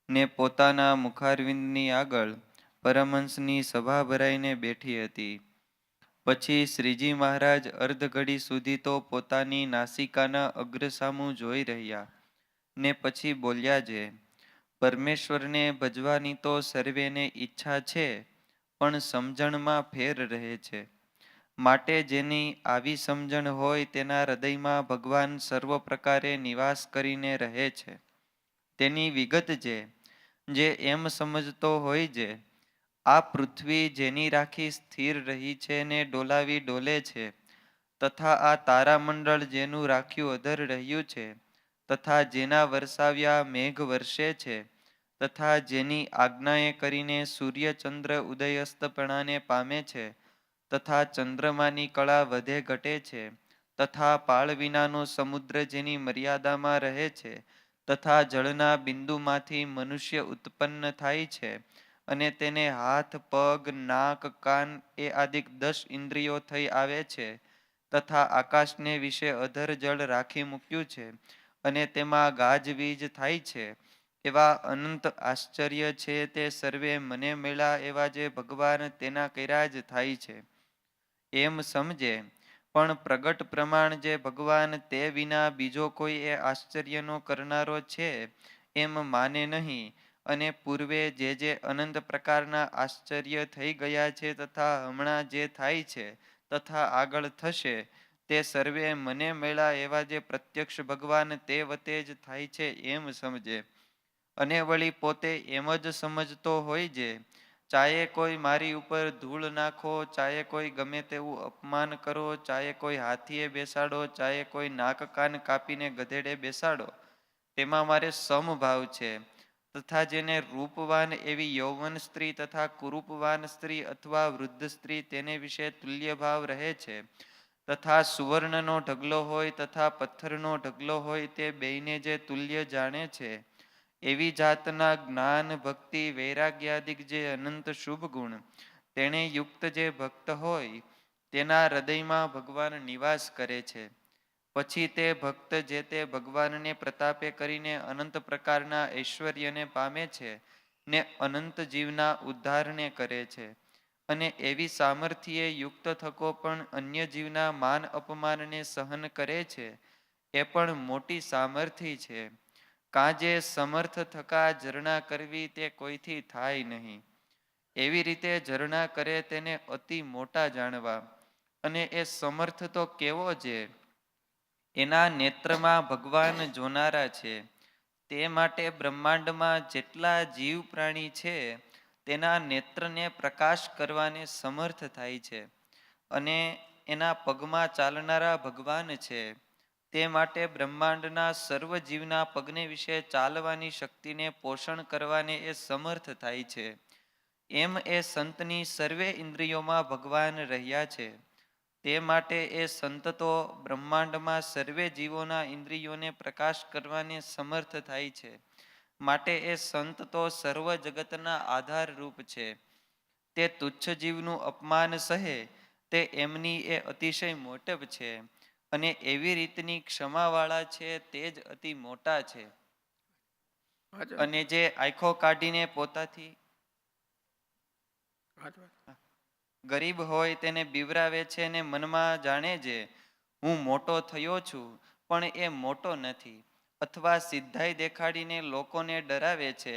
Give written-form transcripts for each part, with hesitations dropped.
ને પોતાના મુખારવિંદની આગળ પરમહંસની સભા ભરાઈને બેઠી હતી. પછી શ્રીજી મહારાજ અર્ધઘડી સુધી તો પોતાની નાસિકાના અગ્રસામું જોઈ રહ્યા, ને પછી બોલ્યા જે, પરમેશ્વરને ભજવાની તો સર્વેને ઈચ્છા છે, પણ સમજણમાં ફેર રહે છે. માટે જેની આવી સમજણ હોય તેના હૃદયમાં ભગવાન સર્વ પ્રકારે નિવાસ કરીને રહે છે. તેની વિગત જે એમ સમજતો હોય જે, આ પૃથ્વી જેની રાખી સ્થિર રહી છે ને ડોલાવી ડોલે છે, તથા આ તારામંડળ જેનું રાખ્યું અધર રહ્યું છે, તથા જેના વરસાવ્યા મેઘ વર્ષે છે, તથા જેની આજ્ઞાએ કરીને સૂર્ય ચંદ્ર ઉદયસ્તપણાને પામે છે, તથા ચંદ્રમાની કળા વધે ઘટે છે, તથા પાળ વિનાનો સમુદ્ર જેની મર્યાદામાં રહે છે, તથા જળના બિંદુમાંથી મનુષ્ય ઉત્પન્ન થાય છે, અને તેને હાથ પગ નાક કાન એ આદિક 10 ઇન્દ્રિયો થઈ આવે છે, તથા આકાશને વિશે અધર જળ રાખી મૂક્યું છે, અને તેમાં ગાજવીજ થાય છે, એવા અનંત આશ્ચર્ય છે તે સર્વે મને મળ્યા એવા જે ભગવાન તેના કર્યા જ થાય છે. એમ સમજે, પણ પ્રગટ પ્રમાણ જે ભગવાન તે વિના બીજો કોઈ એ આશ્ચર્યનો કરનારો છે એમ માને નહીં, અને પૂર્વે જે અનંત પ્રકારના આશ્ચર્ય થઈ ગયા છે તથા હમણાં જે થાય છે તથા આગળ થશે, તે સર્વે મને મળ્યા એવા જે પ્રત્યક્ષ ભગવાન તે વતે જ થાય છે એમ સમજે. અને વળી પોતે એમ જ સમજતો હોય જે, ચાહે કોઈ મારી ઉપર ધૂળ નાખો, ચાહે કોઈ ગમે તેવું અપમાન કરો, ચાહે કોઈ હાથીએ બેસાડો, ચાહે કોઈ નાક કાન કાપીને ગધેડે બેસાડો, તેમાં મારે સમભાવ છે. તથા જેને રૂપવાન એવી યૌવન સ્ત્રી તથા કુરૂપવાન સ્ત્રી અથવા વૃદ્ધ સ્ત્રી તેને વિશે તુલ્ય ભાવ રહે છે, તથા સુવર્ણનો ઢગલો હોય તથા પથ્થરનો ઢગલો હોય તે બેયને જે તુલ્ય જાણે છે, એવી જાતના જ્ઞાન ભક્તિ વૈરાગ્યાદિક જે અનંત શુભ ગુણ તેને યુક્ત જે ભક્ત હોય તેના હૃદયમાં ભગવાન નિવાસ કરે છે. પછી તે ભક્ત જે તે ભગવાનને પ્રતાપે કરીને અનંત પ્રકારના ઐશ્વર્યને પામે છે, ને અનંત જીવના ઉદ્ધારને કરે છે, અને એવી સામર્થ્યે યુક્ત થકો પણ અન્ય જીવના માન અપમાનને સહન કરે છે, એ પણ મોટી સામર્થ્ય છે. કાજે સમર્થ થકા ઝરણા કરવી તે કોઈથી થાય નહીં. એવી રીતે ઝરણા કરે તેને અતિ મોટા જાણવા. અને એ સમર્થ તો કેવો છે, એના નેત્રમાં ભગવાન જોનારા છે. તે માટે બ્રહ્માંડમાં જેટલા જીવ પ્રાણી છે તેના નેત્રને પ્રકાશ કરવાને સમર્થ થાય છે, અને એના પગમાં ચાલનારા ભગવાન છે. તે માટે બ્રહ્માંડના સર્વ જીવના પગને વિશે ચાલવાની શક્તિને પોષણ કરવાને એ સમર્થ થાય છે. એમ એ સંતની સર્વે ઇન્દ્રિયોમાં ભગવાન રહ્યા છે. તે માટે એ સંત તો બ્રહ્માંડમાં સર્વે જીવોના ઇન્દ્રિયોને પ્રકાશ કરવાને સમર્થ થાય છે. માટે એ સંત તો સર્વ જગતના આધાર રૂપ છે. તે તુચ્છ જીવનું અપમાન સહે તે એમની એ અતિશય મોટપ છે, અને એવી રીતની ક્ષમાવાળા છે તે જ અતિ મોટા છે. અને જે આંખો કાઢીને પોતાથી ગરીબ હોય તેને બીવરાવે છે, ને મનમાં જાણે છે હું મોટો થયો છું, પણ એ મોટો નથી, અથવા સિદ્ધાઈ દેખાડીને લોકોને ડરાવે છે,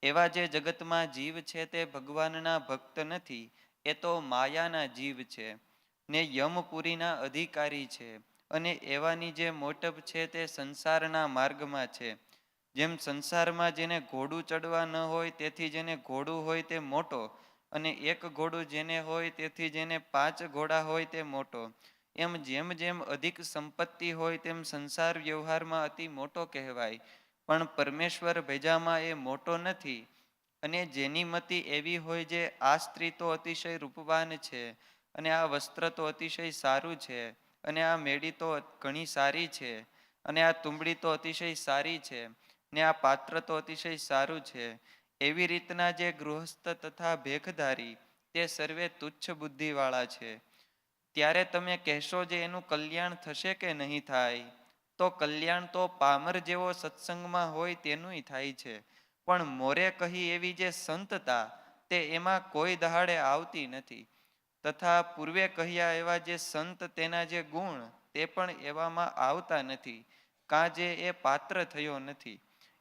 એવા જે જગતમાં જીવ છે તે ભગવાનના ભક્ત નથી, એ તો માયાના જીવ છે, ને યમપુરીના અધિકારી છે. અને એવાની જે મોટપ છે તે સંસારના માર્ગમાં છે. જેમ સંસારમાં જેને ઘોડું ચડવા ન હોય તેથી જેને ઘોડું હોય તે મોટો, અને એક ઘોડું જેને હોય તેથી જેને 5 ઘોડા હોય તે મોટો, એમ જેમ જેમ અધિક સંપત્તિ હોય તેમ સંસાર વ્યવહારમાં અતિ મોટો કહેવાય, પણ પરમેશ્વર ભેજામાં એ મોટો નથી. અને જેની મતિ એવી હોય જે આ સ્ત્રી તો અતિશય રૂપવાન છે, અને આ વસ્ત્ર તો અતિશય સારું છે, અને આ મેળી તો ઘણી સારી છે, અને આ તુંબડી તો અતિશય સારી છે, ને આ પાત્ર તો અતિશય સારું છે, એવી રીતના જે ગૃહસ્થ તથા ભેખધારી તે સર્વે તુચ્છ બુદ્ધિવાળા છે. ત્યારે તમે કહેશો જે એનું કલ્યાણ થશે કે નહીં થાય? તો કલ્યાણ તો પામર જેવો સત્સંગમાં હોય તેનું થાય છે, પણ મોરે કહી એવી જે સંતતા તે એમાં કોઈ દહાડે આવતી નથી. તથા પૂર્વે કહ્યા એવા જે સંત તેના જે ગુણ તે પણ એવામાં આવતા નથી, કાં જે એ પાત્ર થયો નથી.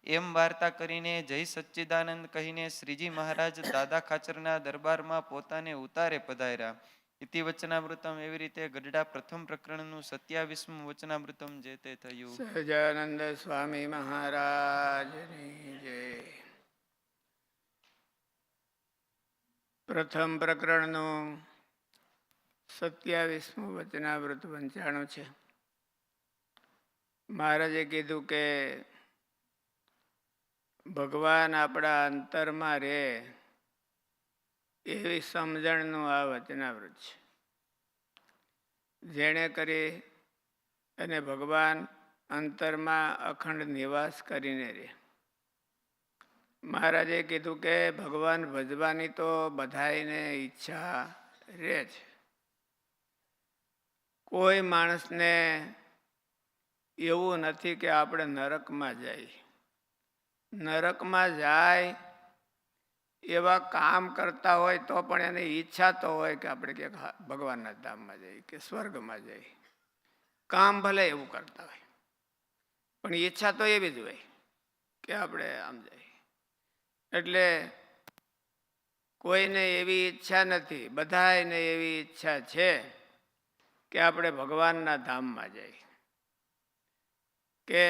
એમ વાર્તા કરીને જય સચ્ચિદાનંદ કહીને શ્રીજી મહારાજ દાદા ખાચરના દરબારમાં પોતાને ઉતારે પધાર્યા. ઇતિ વચનામૃતમ. એવી રીતે ગઢડા પ્રથમ પ્રકરણનું 27મું વચનામૃતમ જે તે થયું. સહજાનંદ સ્વામી મહારાજની જય. પ્રથમ પ્રકરણનું 27મું વચનામૃત વંચાણું છે. મહારાજે કીધું કે ભગવાન આપણા અંતરમાં રહે એવી સમજણનું આ વચનામૃત છે. જેણે કરી અને ભગવાન અંતરમાં અખંડ નિવાસ કરીને રહે. મહારાજે કીધું કે ભગવાન ભજવાની તો બધાયને ઈચ્છા રહે છે. કોઈ માણસને એવું નથી કે આપણે નરકમાં જઈએ. નરકમાં જાય એવા કામ કરતા હોય તો પણ એને ઈચ્છા તો હોય કે આપણે ક્યાંક ભગવાનના ધામમાં જઈએ કે સ્વર્ગમાં જઈએ. કામ ભલે એવું કરતા હોય પણ ઈચ્છા તો એવી જ હોય કે આપણે આમ જઈએ. એટલે કોઈને એવી ઈચ્છા નથી, બધાને એવી ઈચ્છા છે કે આપણે ભગવાનના ધામમાં જઈએ, કે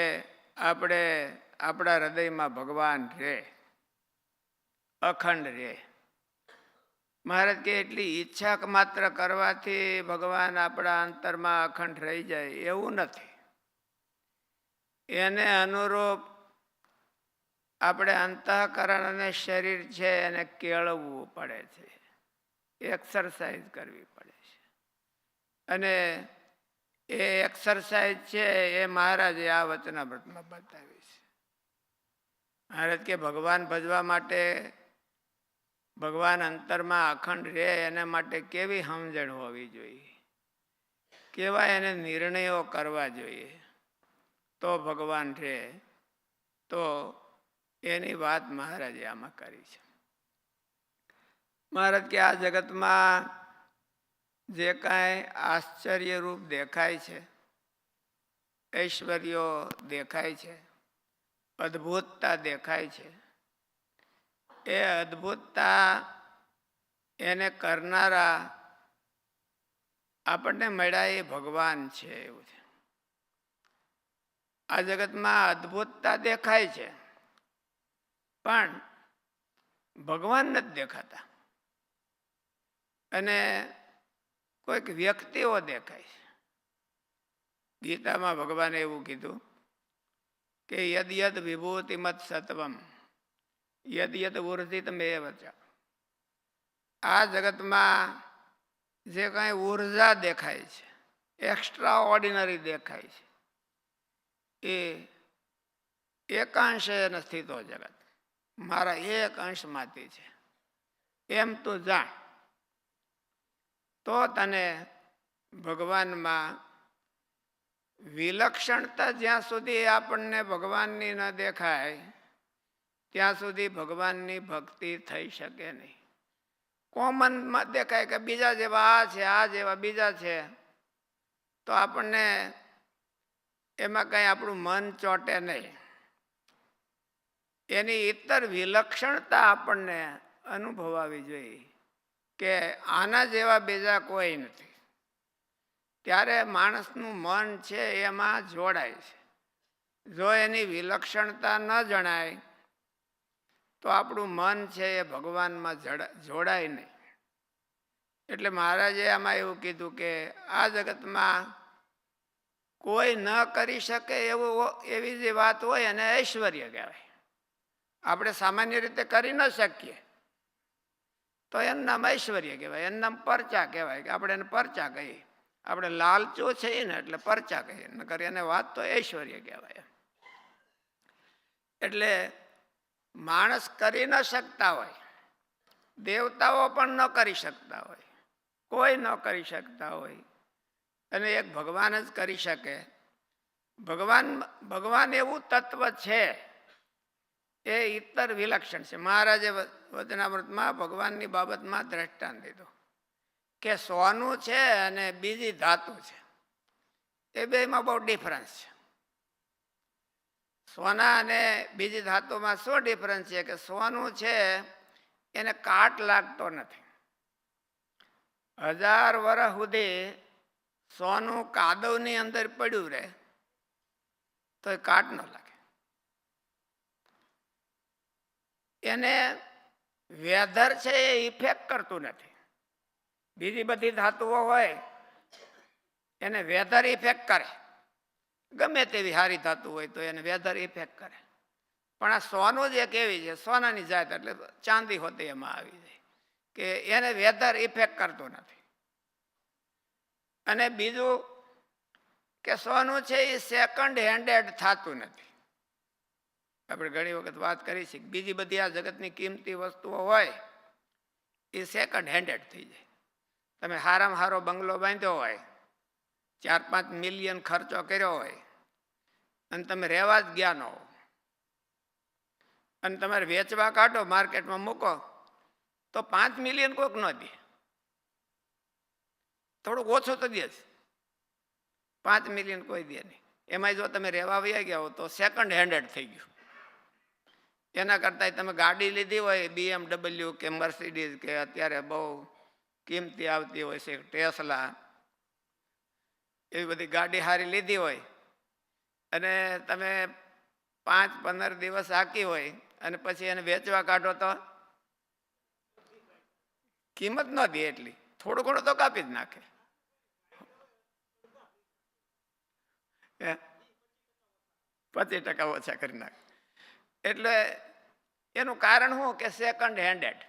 આપણે આપણા હૃદયમાં ભગવાન રહે, અખંડ રહે. મહારાજ કે એટલી ઈચ્છા માત્ર કરવાથી ભગવાન આપણા અંતરમાં અખંડ રહી જાય એવું નથી. એને અનુરૂપ આપણે અંતઃકરણ અને શરીર છે એને કેળવવું પડે છે, એક્સરસાઇઝ કરવી પડે છે. અને એ એક્સરસાઇઝ છે એ મહારાજે આ વચનામૃતમાં બતાવી છે. મહારાજ કે ભગવાન ભજવા માટે, ભગવાન અંતરમાં અખંડ રહે એના માટે કેવી સમજણ હોવી જોઈએ, કેવા એને નિર્ણયો કરવા જોઈએ તો ભગવાન રહે. તો એની વાત મહારાજે આમાં કરી છે. મહારાજ કે આ જગતમાં જે કાંઈ આશ્ચર્યરૂપ દેખાય છે, ઐશ્વર્યો દેખાય છે, અદ્ભુતતા દેખાય છે, એ અદ્ભુતતા એને કરનારા આપણને મળ્યા એ ભગવાન છે એવું છે. આ જગતમાં અદ્ભુતતા દેખાય છે પણ ભગવાન નથી દેખાતા. અને કોઈક વ્યક્તિઓ દેખાય છે. ગીતામાં ભગવાને એવું કીધું કે યદ યદ વિભૂતિમત સત્વમ યદ યદ ઉર્જિતમેવ ચ. આ જગતમાં જે કાંઈ ઉર્જા દેખાય છે, એક્સ્ટ્રા ઓર્ડિનરી દેખાય છે, એ એકાંશે નથી તો જગત મારા એક અંશમાંથી છે એમ તું જાણ તો તને ભગવાનમાં વિલક્ષણતા જ્યાં સુધી આપણને ભગવાનની ન દેખાય ત્યાં સુધી ભગવાનની ભક્તિ થઈ શકે નહીં. કોમનમાં દેખાય કે બીજા જેવા આ છે, આ જેવા બીજા છે, તો આપણને એમાં કંઈ આપણું મન ચોંટે નહીં. એની ઇતર વિલક્ષણતા આપણને અનુભવાવી જોઈએ કે આના જેવા બીજા કોઈ નથી. ત્યારે માણસનું મન છે એમાં જોડાય છે. જો એની વિલક્ષણતા ન જણાય તો આપણું મન છે એ ભગવાનમાં જોડાય નહીં. એટલે મહારાજે આમાં એવું કીધું કે આ જગતમાં કોઈ ન કરી શકે એવી જે વાત હોય એને ઐશ્વર્ય કહેવાય. આપણે સામાન્ય રીતે કરી ન શકીએ તો એનું નામ ઐશ્વર્ય કહેવાય, એનું નામ પરચા કહેવાય કે આપણે એને પરચા કહીએ. આપણે લાલચો છે ને એટલે પરચા કહીએ, નકર એને વાત તો ઐશ્વર્ય કહેવાય. એટલે માણસ કરી ન શકતા હોય, દેવતાઓ પણ ન કરી શકતા હોય, કોઈ ન કરી શકતા હોય, અને એક ભગવાન જ કરી શકે. ભગવાન એવું તત્વ છે એ ઇતર વિલક્ષણ છે. મહારાજે વચનામૃતમાં ભગવાનની બાબતમાં દ્રષ્ટાંત દીધું કે સોનું છે અને બીજી ધાતુ છે, એ બેમાં બહુ ડિફરન્સ છે. સોના અને બીજી ધાતુમાં શું ડિફરન્સ છે કે સોનું છે એને કાટ લાગતો નથી. 1000 વર્ષ સુધી સોનું કાદવની અંદર પડ્યું રહે તો એ કાટ ન લાગે. એને વેધર છે એ ઇફેક્ટ કરતું નથી. બીજી બધી ધાતુઓ હોય એને વેધર ઇફેક્ટ કરે, ગમે તેવી સારી ધાતુ હોય તો એને વેધર ઇફેક્ટ કરે. પણ આ સોનું જ એક એવી છે, સોનાની જાત એટલે ચાંદી હોતી એમાં આવી જાય કે એને વેધર ઇફેક્ટ કરતું નથી. અને બીજું કે સોનું છે એ સેકન્ડ હેન્ડેડ થતું નથી. આપણે ઘણી વખત વાત કરી છે, બીજી બધી આ જગતની કિંમતી વસ્તુઓ હોય એ સેકન્ડ હેન્ડેડ થઈ જાય. તમે હારામાં હારો બંગલો બાંધ્યો હોય, 4-5 મિલિયન ખર્ચો કર્યો હોય અને તમે રહેવા જ ગયા ન હો અને તમારે વેચવા કાઢો, માર્કેટમાં મૂકો તો 5 મિલિયન કોઈક ન દે, થોડુંક ઓછું તો દે જ, 5 મિલિયન કોઈ દે નહીં. એમાં જો તમે રહેવા વયા ગયા હો તો સેકન્ડ હેન્ડેડ થઈ ગયું. એના કરતાં તમે ગાડી લીધી હોય BMW કે મર્સિડીઝ કે અત્યારે બહુ કિંમતી આવતી હોય છે ટેસ્લા, એવી બધી ગાડી સારી લીધી હોય અને તમે 5-15 દિવસ હાંકી હોય અને પછી એને વેચવા કાઢો તો કિંમત ન દે એટલી, થોડું ઘણું તો કાપી જ નાખે. 25% ઓછા કરી નાખે. એટલે એનું કારણ શું કે સેકન્ડ હેન્ડેડ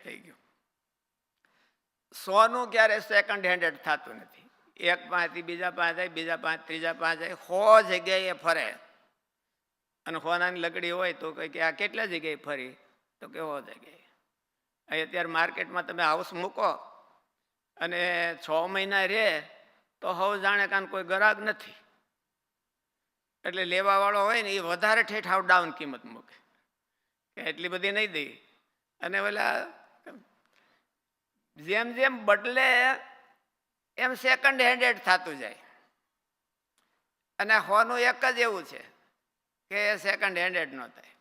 થઈ ગયું. સોનું ક્યારે સેકન્ડ હેન્ડેડ થતું નથી. એક પાંચથી બીજા પાંચ જાય, બીજા પાંચ ત્રીજા પાંચ જાય, 100 જગ્યાએ ફરે. અને સોનાની લકડી હોય તો કંઈ કે આ કેટલા જગ્યાએ ફરી, તો કે 100 જગ્યાએ. અહીં અત્યારે માર્કેટમાં તમે હાઉસ મૂકો અને 6 મહિના રહે તો હવે જાણે કાન કોઈ ગ્રાહક નથી. એટલે લેવાવાળો હોય ને એ વધારે ઠેઠ હાવ ડાઉન કિંમત મૂકે કે એટલી બધી નહીં દઈ. અને ઓલા જેમ જેમ બદલે એમ સેકન્ડ હેન્ડેડ થતું જાય. અને હોનું એક જ એવું છે કે એ સેકન્ડ હેન્ડેડ ન થાય.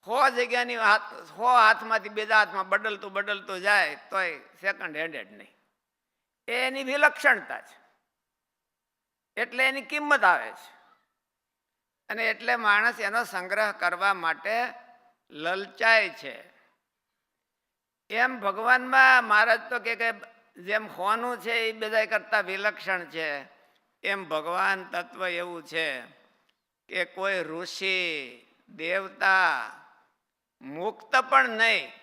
100 જગ્યાની 100 હાથમાંથી બીજા હાથમાં બદલતું જાય તોય સેકન્ડ હેન્ડેડ નહીં. એ એની વિલક્ષણતા છે, એટલે એની કિંમત આવે છે. અને એટલે માણસ એનો સંગ્રહ કરવા માટે લલચાય છે. એમ ભગવાનમાં મહારાજ તો કે જેમ હોનું છે એ બધા કરતા વિલક્ષણ છે, એમ ભગવાન તત્વ એવું છે કે કોઈ ઋષિ દેવતા મુક્ત પણ નહીં,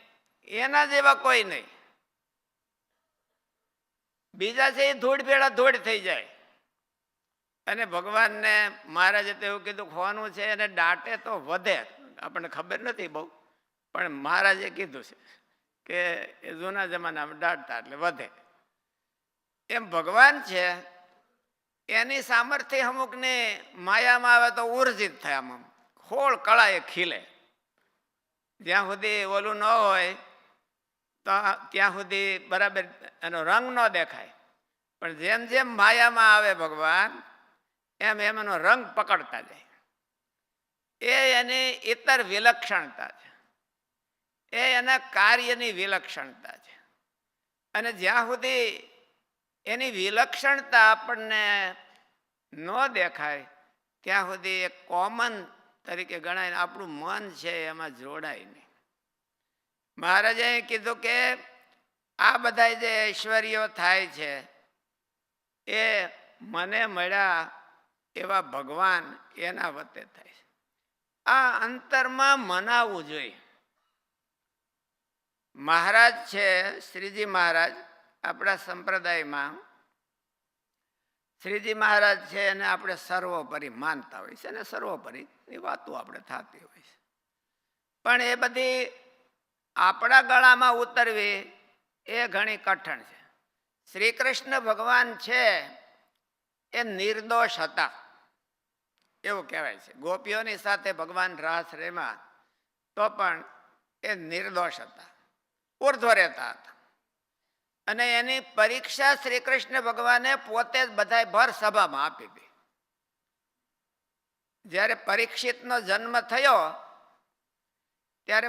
એના જેવા કોઈ નહીં. બીજા છે એ ધૂળ ભેળા ધૂળ થઈ જાય. અને ભગવાનને મહારાજે તો એવું કીધું હોનું છે એને દાટે તો વધે. આપણને ખબર નથી બહુ, પણ મહારાજે કીધું છે કે એ જૂના જમાનામાં દાટતા એટલે વધે. એમ ભગવાન છે એની સામર્થ્ય અમુકને માયામાં આવે તો ઉર્જિત થાય, આમ ખોળ કળાએ ખીલે. જ્યાં સુધી ઓલું ન હોય તો ત્યાં સુધી બરાબર એનો રંગ ન દેખાય. પણ જેમ જેમ માયામાં આવે ભગવાન એમ એમ એનો રંગ પકડતા જાય. એ એની ઇતર વિલક્ષણતા છે, એ એના કાર્યની વિલક્ષણતા છે. અને જ્યાં સુધી એની વિલક્ષણતા આપણને ન દેખાય ત્યાં સુધી એક કોમન તરીકે ગણાય. આપણું મન છે એમાં જોડાય નહીં. મહારાજે કીધું કે આ બધા જે ઐશ્વર્યો થાય છે એ મને મળ્યા એવા ભગવાન એના વતે થાય છે. આ અંતરમાં મનાવવું જોઈએ. મહારાજ છે શ્રીજી મહારાજ, આપણા સંપ્રદાયમાં શ્રીજી મહારાજ છે એને આપણે સર્વોપરી માનતા હોય છે અને સર્વોપરીની વાતો આપણે થતી હોય છે. પણ એ બધી આપણા ગળામાં ઉતરવી એ ઘણી કઠણ છે. શ્રી કૃષ્ણ ભગવાન છે એ નિર્દોષ હતા. એવું કહેવાય છે. ગોપીઓની સાથે ભગવાન રાસ રેમા તો પણ એ નિર્દોષ હતા, ઉર્ધ્વ રહેતા હતા. અને એની પરીક્ષા શ્રી કૃષ્ણ ભગવાને પોતે જ બધા ભર સભામાં આપી હતી. જ્યારે પરીક્ષિતનો જન્મ થયો ત્યારે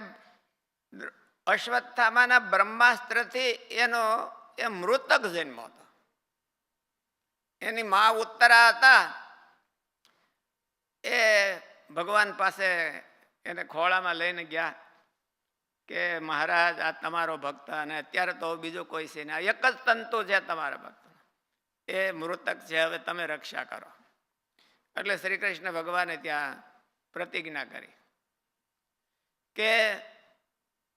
અશ્વત્થામાના બ્રહ્માસ્ત્રથી એનો એ મૃતક જન્મ હતો. એની મા ઉત્તરા હતા, એ ભગવાન પાસે એને ખોળામાં લઈને ગયા કે મહારાજ આ તમારો ભક્ત, અને અત્યારે તો બીજો કોઈ છે ને, આ એક જ તંતુ છે તમારા ભક્ત, એ મૃતક છે, હવે તમે રક્ષા કરો. એટલે શ્રી કૃષ્ણ ભગવાને ત્યાં પ્રતિજ્ઞા કરી કે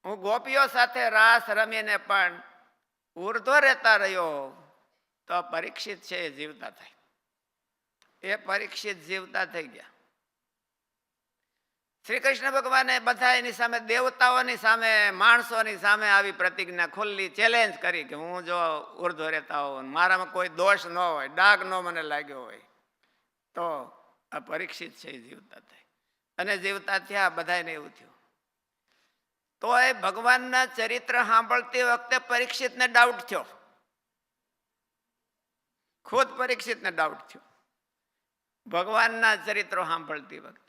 હું ગોપીઓ સાથે રાસ રમીને પણ ઉર્ધ્વ રહેતા રહ્યો તો પરીક્ષિત છે એ જીવતા થાય. એ પરીક્ષિત જીવતા થઈ ગયા. શ્રી કૃષ્ણ ભગવાને બધા એની સામે, દેવતાઓની સામે, માણસોની સામે આવી પ્રતિજ્ઞા ખુલ્લી ચેલેન્જ કરી કે હું જો ઉર્ધ્વ રહેતા હોઉં, મારામાં કોઈ દોષ ન હોય, ડાઘ ન મને લાગ્યો હોય, તો આ પરીક્ષિત છે એ જીવતા થાય. અને જીવતા થયા, બધાને એવું થયું. તો એ ભગવાનના ચરિત્ર સાંભળતી વખતે પરીક્ષિતને ડાઉટ થયો, ખુદ પરીક્ષિતને ડાઉટ થયો ભગવાનના ચરિત્રો સાંભળતી વખતે.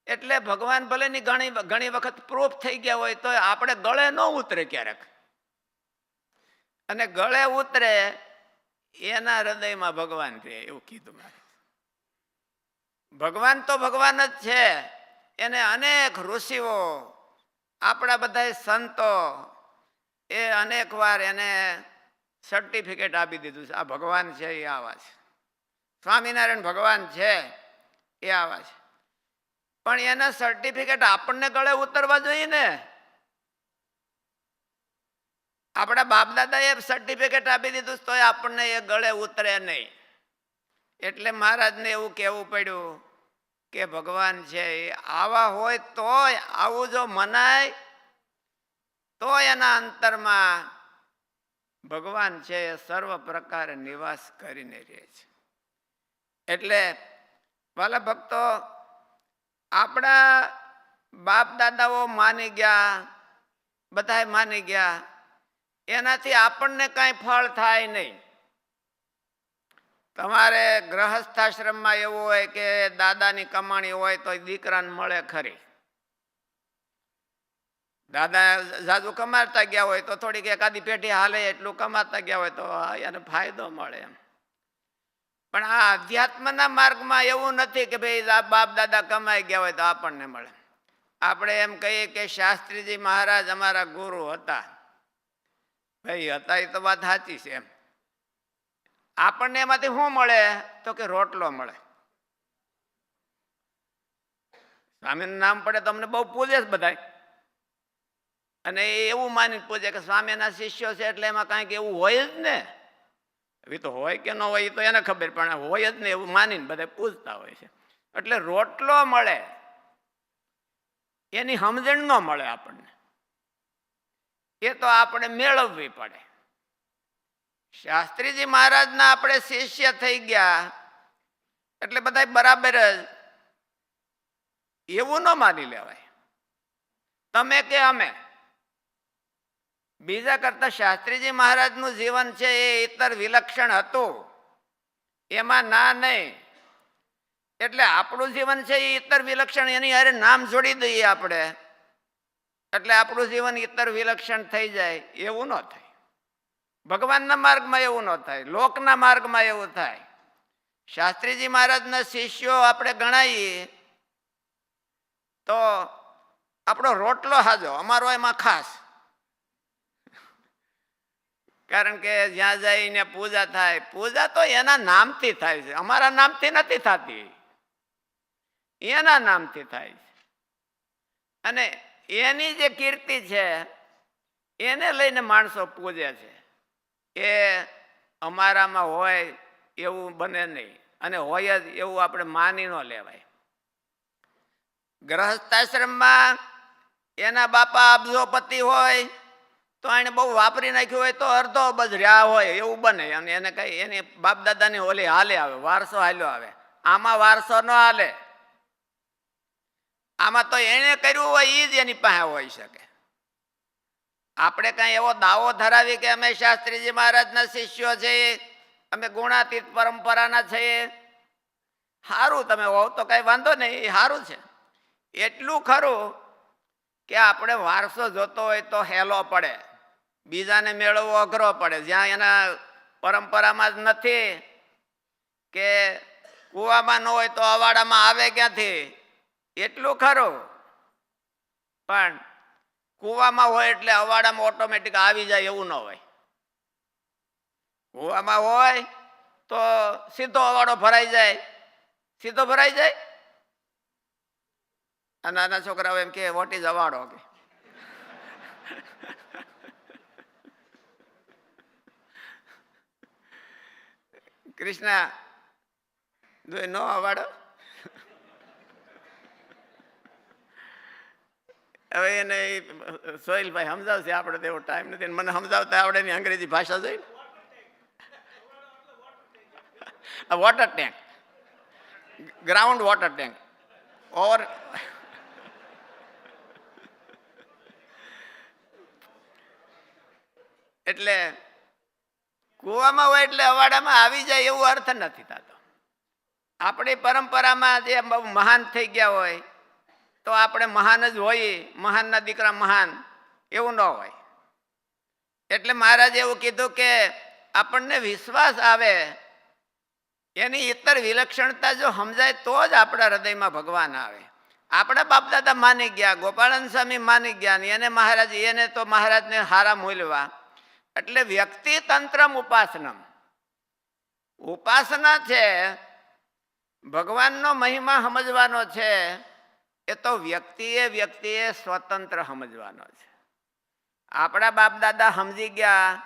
એટલે ભગવાન ભલેની ઘણી વખત પ્રૂફ થઈ ગયા હોય તો આપણે ગળે ન ઉતરે ક્યારેક, અને ગળે ઉતરે એના હૃદયમાં ભગવાન રહે, એવું કીધું મારે. ભગવાન તો ભગવાન જ છે. એને અનેક ઋષિઓ, આપણા બધા સંતો, એ અનેક વાર એને સર્ટિફિકેટ આપી દીધું છે, આ ભગવાન છે એ આવા છે, સ્વામિનારાયણ ભગવાન છે એ આવા છે. પણ એના સર્ટિફિકેટ આપણને ગળે ઉતરવા જોઈએ ને. આપણા બાપ દાદાએ સર્ટિફિકેટ આપી દીધું તો આપણને એ ગળે ઉતરે નહીં. એટલે મહારાજને એવું કહેવું પડ્યું કે ભગવાન છે એ આવા હોય તો, આવું જો મનાય તો એના અંતરમાં ભગવાન છે એ સર્વ પ્રકારે નિવાસ કરીને રહે છે. એટલે વાલા ભક્તો, આપણા બાપ દાદાઓ માની ગયા, બધા માની ગયા, એનાથી આપણને કાંઈ ફળ થાય નહીં. તમારે ગ્રહસ્થાશ્રમમાં એવું હોય કે દાદાની કમાણી હોય તો દીકરાને મળે ખરી. દાદા જાજુ કમાતા ગયા હોય તો થોડીક એકાદી પેઢી હાલે એટલું કમાતા ગયા હોય તો એને ફાયદો મળે એમ. પણ આ અધ્યાત્મના માર્ગમાં એવું નથી કે ભાઈ બાપ દાદા કમાઈ ગયા હોય તો આપણને મળે. આપણે એમ કહીએ કે શાસ્ત્રીજી મહારાજ અમારા ગુરુ હતા. ભાઈ હતા એ તો વાત સાચી છે એમ. આપણને એમાંથી શું મળે તો કે રોટલો મળે. સ્વામીનું નામ પડે તો અમને બહુ પૂજે છે બધા, અને એવું માની પૂજે કે સ્વામીના શિષ્યો છે એટલે એમાં કાંઈક એવું હોય જ ને. એ તો હોય કે ન હોય એ તો એને ખબર, પણ હોય જ ને એવું માનીને બધા પૂજતા હોય છે. એટલે રોટલો મળે, એની સમજણ ન મળે આપણને, એ તો આપણે મેળવવી પડે. શાસ્ત્રીજી મહારાજના આપણે શિષ્ય થઈ ગયા એટલે બધા બરાબર જ એવું ન માની લેવાય તમે કે અમે. બીજા કરતા શાસ્ત્રીજી મહારાજનું જીવન છે એ ઇતર વિલક્ષણ હતું, એમાં ના નહીં. એટલે આપણું જીવન છે એ ઇતર વિલક્ષણ, એની હારે નામ જોડી દઈએ આપણે એટલે આપણું જીવન ઇતર વિલક્ષણ થઈ જાય, એવું ન થાય. ભગવાનના માર્ગમાં એવું ન થાય, લોકના માર્ગમાં એવું થાય. શાસ્ત્રીજી મહારાજના શિષ્યો આપણે ગણાવીએ તો આપણો રોટલો હાજો, અમારો એમાં ખાસ. કારણ કે જ્યાં જઈને પૂજા થાય, પૂજા તો એના નામથી થાય છે, અમારા નામથી નથી થતી, એના નામથી થાય છે. અને એની જે કીર્તિ છે એને લઈને માણસો પૂજે છે. એ અમારામાં હોય એવું બને નહીં, અને હોય જ એવું આપણે માની ન લેવાય. ગ્રહસ્થાશ્રમમાં એના બાપા અબજોપતિ હોય તો એને બહુ વાપરી નાખ્યું હોય તો અડધો અબજ રહ્યા હોય એવું બને, અને એને કઈ એની બાપ દાદાની ઓલી હાલે આવે, વારસો હાલ્યો આવે. આમાં વારસો ન હાલે, આમાં તો એણે કર્યું હોય એ જ એની પાસે હોઈ શકે. આપણે કાંઈ એવો દાવો ધરાવી કે અમે શાસ્ત્રીજી મહારાજના શિષ્યો છીએ, અમે ગુણાતીત પરંપરાના છીએ. સારું, તમે હોવ તો કઈ વાંધો નહીં, એ સારું છે. એટલું ખરું કે આપણે વારસો જોતો હોય તો હેલો પડે, બીજાને મેળવવો અઘરો પડે. જ્યાં એના પરંપરામાં જ નથી કે કૂવામાં ન હોય તો અવાડામાં આવે ક્યાંથી, એટલું ખરું. પણ કૂવામાં હોય એટલે અવાડામાં ઓટોમેટિક આવી જાય એવું ન હોય. કૂવામાં હોય તો સીધો અવાડો ભરાઈ જાય, સીધો ભરાઈ જાય. આ નાના છોકરાઓ એમ કે વોટ ઇઝ અવાડો કે કૃષ્ણ do you know અવાડો? હવે એને સોહિલભાઈ સમજાવશે, આપણે તો એવો ટાઈમ નથી, મને સમજાવતા આવડે ની અંગ્રેજી ભાષા જોઈ. Water tank, ground water tank or એટલે કૂવામાં હોય એટલે અવાડામાં આવી જાય એવું અર્થ નથી થતો. આપણી પરંપરામાં જે બહુ મહાન થઈ ગયા હોય તો આપણે મહાન જ હોઈએ, મહાનના દીકરા મહાન એવું ન હોય. એટલે મહારાજે એવું કીધું કે આપણને વિશ્વાસ આવે, એની ઇતર વિલક્ષણતા જો સમજાય તો જ આપણા હૃદયમાં ભગવાન આવે. આપણા બાપદાદા માની ગયા, ગોપાળન સ્વામી માની ગયા, ને એને મહારાજ, એને તો મહારાજને હારા મૂલવા. એટલે વ્યક્તિ તંત્રમ ઉપાસનમ, ઉપાસના છે ભગવાનનો મહિમા સમજવાનો છે, એ તો વ્યક્તિએ સ્વતંત્ર સમજવાનો છે. આપણા બાપ દાદા સમજી ગયા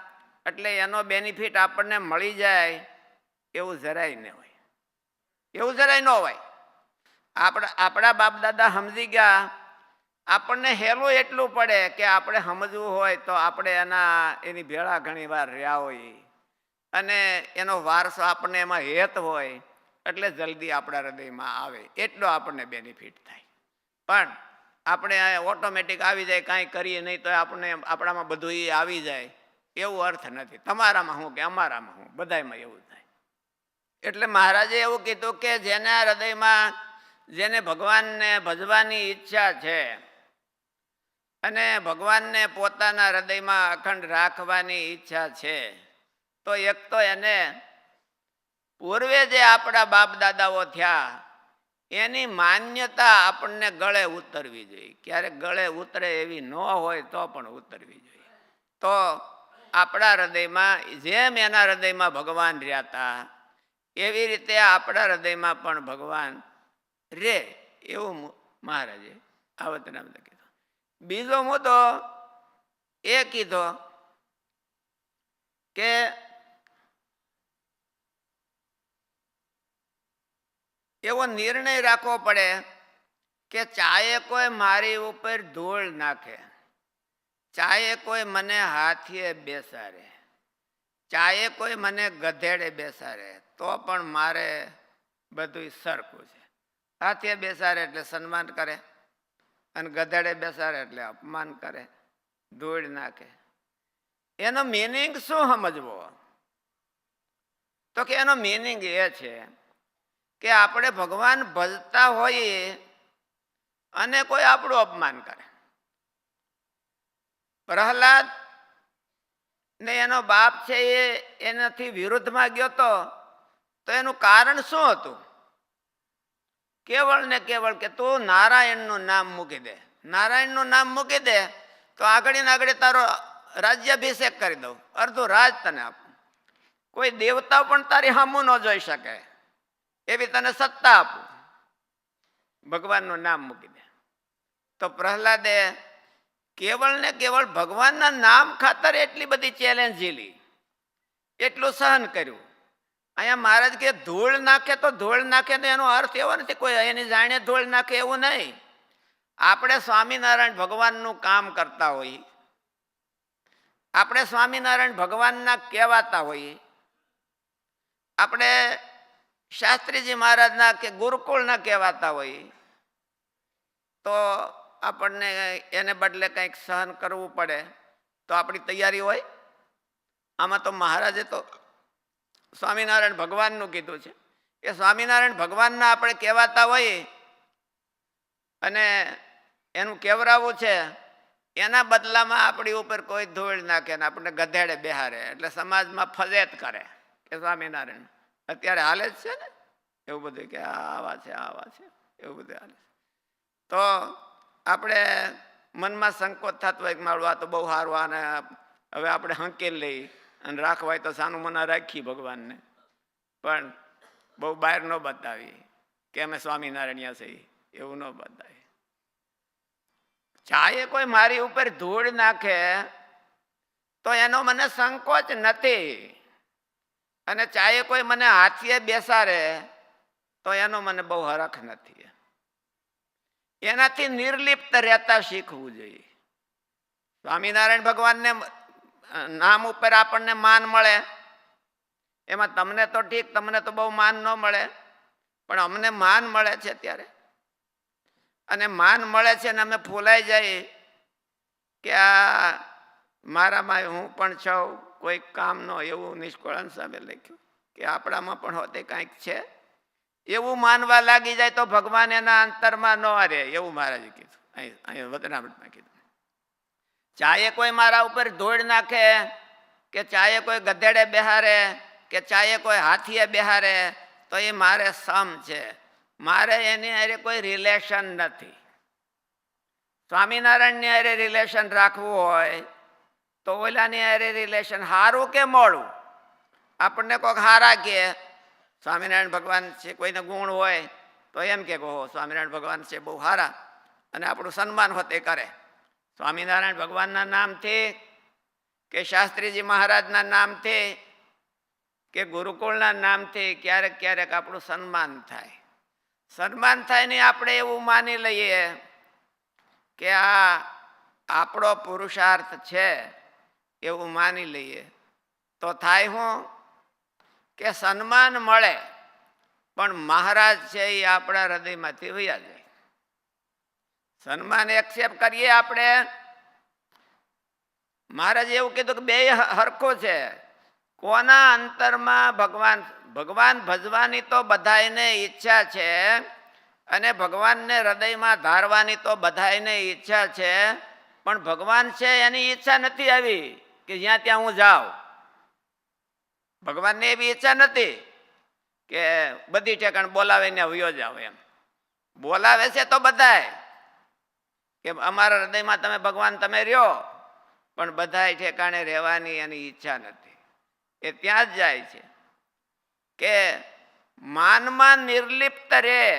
એટલે એનો બેનિફિટ આપણને મળી જાય એવું જરાય ન હોય, એવું જરાય ન હોય. આપણા બાપ દાદા સમજી ગયા, આપણને હેલું એટલું પડે કે આપણે સમજવું હોય તો આપણે એની ભેળા ઘણી વાર રહ્યા હોય, અને એનો વારસો આપણને એમાં હેત હોય એટલે જલ્દી આપણા હૃદયમાં આવે, એટલો આપણને બેનિફિટ થાય. પણ આપણે ઓટોમેટિક આવી જાય, કાંઈ કરીએ નહીં તો આપણને આપણામાં બધું એ આવી જાય એવું અર્થ નથી. તમારામાં હું કે અમારામાં હું, બધામાં એવું થાય. એટલે મહારાજે એવું કીધું કે જેના હૃદયમાં, જેને ભગવાનને ભજવાની ઈચ્છા છે અને ભગવાનને પોતાના હૃદયમાં અખંડ રાખવાની ઈચ્છા છે, તો એક તો એને પૂર્વે જે આપણા બાપ દાદાઓ થયા એની માન્યતા આપણને ગળે ઉતરવી જોઈએ. ક્યારેક ગળે ઉતરે એવી ન હોય તો પણ ઉતરવી જોઈએ. તો આપણા હૃદયમાં જેમ એના હૃદયમાં ભગવાન રહ્યા હતા એવી રીતે આપણા હૃદયમાં પણ ભગવાન રે એવું મહારાજે આ વતનામ કીધું. બીજો મુદ્દો એ કીધો કે એવો નિર્ણય રાખવો પડે કે ચાહે કોઈ મારી ઉપર ધૂળ નાખે, ચાહે કોઈ મને હાથીએ બેસાડે, ચાહે કોઈ મને ગધેડે બેસાડે, તો પણ મારે બધું સરખું છે. હાથીએ બેસાડે એટલે સન્માન કરે, અને ગધેડે બેસાડે એટલે અપમાન કરે, ધૂળ નાખે. એનો મિનિંગ શું સમજવો? તો કે એનો મિનિંગ એ છે કે આપણે ભગવાન ભજતા હોઈએ અને કોઈ આપણું અપમાન કરે. પ્રહલાદ ને એનો બાપ છે એ એનાથી વિરુદ્ધમાં ગયો તો એનું કારણ શું હતું? કેવળ ને કેવળ કે તું નારાયણનું નામ મૂકી દે, નારાયણનું નામ મૂકી દે તો આગળ ને આગળ તારો રાજ્યાભિષેક કરી દઉં, અડધું રાજ તને આપું, કોઈ દેવતા પણ તારી સામું ન જોઈ શકે એવી તને સત્તા આપું, ભગવાનનું નામ મૂકી દે. તો પ્રહલાદે કેવળ ને કેવળ ભગવાનના નામ ખાતર એટલી બધી ચેલેન્જ ઝીલી, એટલું સહન કર્યું. અહીંયા મહારાજ કે ધૂળ નાખે તો ધૂળ નાખે તો એનો અર્થ એવો નથી કોઈ એની જાણે ધૂળ નાખે એવું નહીં. આપણે સ્વામિનારાયણ ભગવાનનું કામ કરતા હોઈએ, આપણે સ્વામિનારાયણ ભગવાનના કહેવાતા હોઈએ, આપણે શાસ્ત્રીજી મહારાજના કે ગુરુકુળના કહેવાતા હોઈએ, તો આપણને એને બદલે કંઈક સહન કરવું પડે તો આપણી તૈયારી હોય. આમાં તો મહારાજે તો સ્વામિનારાયણ ભગવાનનું કીધું છે કે સ્વામિનારાયણ ભગવાનના આપણે કહેવાતા હોઈએ અને એનું કેવરાવું છે, એના બદલામાં આપણી ઉપર કોઈ ધૂળ નાખે ને આપણને ગધેડે બેહારે એટલે સમાજમાં ફજેત કરે કે સ્વામિનારાયણ અત્યારે હાલે જ છે ને એવું બધું કે આવા છે એવું બધું હાલે. તો આપણે મનમાં સંકોચ થતો હોય કે મારું આ તો બહુ સારું, આને હવે આપણે હંકેલ લઈ અને રાખવા હોય તો સાનું મના રાખીએ ભગવાનને, પણ બહુ બહાર ન બતાવીએ કે અમે સ્વામિનારાયણ છીએ, એવું ન બતાવીએ. ચાહે કોઈ મારી ઉપર ધૂળ નાખે તો એનો મને સંકોચ નથી, અને ચાહે કોઈ મને હાથીએ બેસાડે તો એનો મને બહુ હરખ નથી. એનાથી નિર્લિપ્ત રહેતા શીખવું જોઈએ. સ્વામિનારાયણ ભગવાનને નામ ઉપર આપણને માન મળે, એમાં તમને તો ઠીક, તમને તો બહુ માન ન મળે, પણ અમને માન મળે છે ત્યારે. અને માન મળે છે ને અમે ફૂલાઈ જાય કે આ મારામાં હું પણ છું, કોઈ કામનો, એવું નિષ્કળન સામે લખ્યું કે આપણામાં પણ હોતે કાંઈક છે એવું માનવા લાગી જાય તો ભગવાન એના અંતરમાં ન રહે, એવું મહારાજે કીધું. અહીં વતનામૃતમાં કીધું. ચાહે કોઈ મારા ઉપર ધૂળ નાખે કે ચાહે કોઈ ગધેડે બેહારે કે ચાહે કોઈ હાથીએ બેહારે તો એ મારે સમ છે, મારે એની હારે કોઈ રિલેશન નથી. સ્વામિનારાયણની હારે રિલેશન રાખવું હોય તો ઓલાની હારે રિલેશન સારું કે મોડું, આપણને કોઈક હારા કે સ્વામિનારાયણ ભગવાન છે, કોઈને ગુણ હોય તો એમ કે સ્વામિનારાયણ ભગવાન છે બહુ સારા, અને આપણું સન્માન હોતે કરે. સ્વામિનારાયણ ભગવાનના નામથી કે શાસ્ત્રીજી મહારાજના નામથી કે ગુરુકુળના નામથી ક્યારેક ક્યારેક આપણું સન્માન થાય. સન્માન થાય ને આપણે એવું માની લઈએ કે આ આપણો પુરુષાર્થ છે, એવું માની લઈએ તો થાય શું કે સન્માન મળે પણ મહારાજ છે એ આપણા હૃદયમાંથી વયા જાય. સન્માન એક્સેપ્ટ કરીએ આપણે, મહારાજે એવું કીધું કે બે હરખું છે. કોના અંતરમાં ભગવાન ભજવાની તો બધાને ઈચ્છા છે, અને ભગવાનને હૃદયમાં ધારવાની તો બધાને ઈચ્છા છે, પણ ભગવાન છે એની ઈચ્છા નથી આવી કે જ્યાં ત્યાં હું જાઉં. ભગવાનને એવી ઈચ્છા નથી કે બધી ઠેકાણ બોલાવીને વયો જાવ. એમ બોલાવે છે તો બધાય કે અમારા હૃદયમાં તમે ભગવાન તમે રહ્યો, પણ બધાય ઠેકાણે રહેવાની એની ઈચ્છા નથી. એ ત્યાં જ જાય છે કે માનમાં નિર્લિપ્ત રહે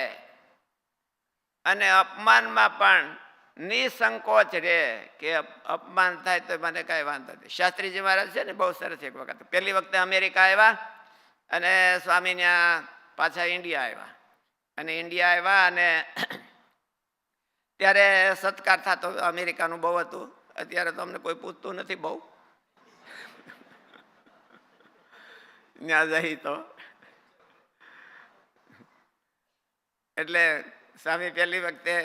અને અપમાનમાં પણ નિસંકોચ રહે કે અપમાન થાય તો મને કાંઈ વાંધો નથી. શાસ્ત્રીજી મહારાજ છે ને બહુ સરસ એક વખત પહેલી વખતે અમેરિકા આવ્યા અને સ્વામી ત્યાં પાછા ઇન્ડિયા આવ્યા, અને ઇન્ડિયા આવ્યા અને ત્યારે સત્કાર થતો અમેરિકાનું બહુ હતું. અત્યારે તો અમને કોઈ પૂછતું નથી બહુ, ત્યાં જઈ તો એટલે સ્વામી પહેલી વખતે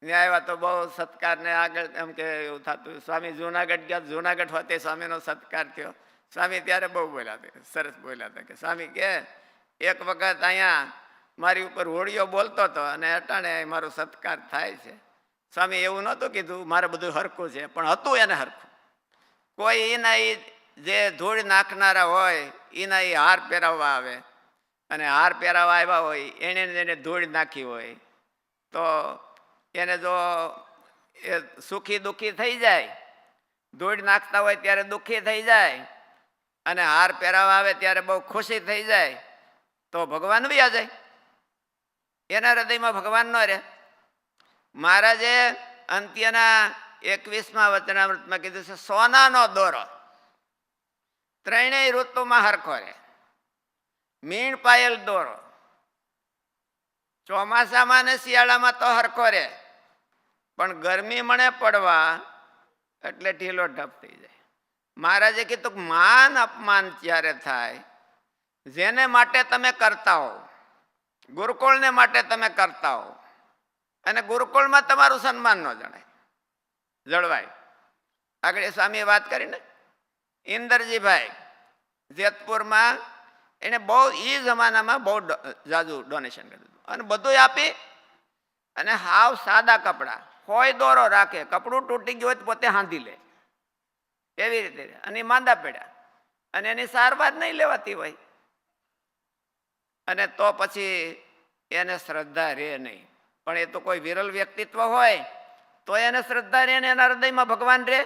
ત્યાં આવ્યા તો બહુ સત્કારને આગળ એમ કે એવું થતું. સ્વામી જુનાગઢ ગયા, જુનાગઢ હોતે સ્વામીનો સત્કાર થયો. સ્વામી ત્યારે બહુ બોલ્યા હતા, સરસ બોલ્યા હતા કે સ્વામી કે એક વખત અહીંયા મારી ઉપર હોળીઓ બોલતો હતો અને અટાણે મારો સત્કાર થાય છે. સ્વામી એવું નહોતું કીધું મારે બધું હરખું છે, પણ હતું એને હરખું. કોઈ એના જે ધૂળ નાખનારા હોય એના એ હાર પહેરાવવા આવે, અને હાર પહેરાવવા આવ્યા હોય એને ધૂળ નાખી હોય તો એને જો એ સુખી દુઃખી થઈ જાય, ધૂળ નાખતા હોય ત્યારે દુઃખી થઈ જાય, અને હાર પહેરાવા આવે ત્યારે બહુ ખુશી થઈ જાય, તો ભગવાન વ્યા જાય. એના હૃદયમાં ભગવાન ન રહે. મહારાજે અંત્યના 21મા વચનામૃતમાં કીધું છે સોનાનો દોરો ત્રણેય ઋતુમાં હરખો રહે. મીણ પાયેલ દોરો ચોમાસામાં ને શિયાળામાં તો હરખો રહે, પણ ગરમી મણે પડવા એટલે ઢીલો ઢપ થઈ જાય. મહારાજે કીધું માન અપમાન ત્યારે થાય જેને માટે તમે કરતા હો, ગુરુકુળને માટે તમે કરતા હો, અને ગુરુકુળમાં તમારું સન્માન ન જળવાય. આગળ સ્વામીએ વાત કરી ને, ઇન્દરજીભાઈ જેતપુરમાં, એને બહુ એ જમાનામાં બહુ જાજુ ડોનેશન કરી દીધું અને બધું આપી અને હાવ સાદા કપડાં, કોઈ દોરો રાખે, કપડું તૂટી ગયું હોય તો પોતે હાંધી લે, એવી રીતે. અને માંદા પડ્યા અને એની સારવાર નહીં લેવાતી હોય અને તો પછી એને શ્રદ્ધા રહે નહીં. પણ એ તો કોઈ વિરલ વ્યક્તિત્વ હોય તો એને શ્રદ્ધા રહે ને એના હૃદયમાં ભગવાન રહે.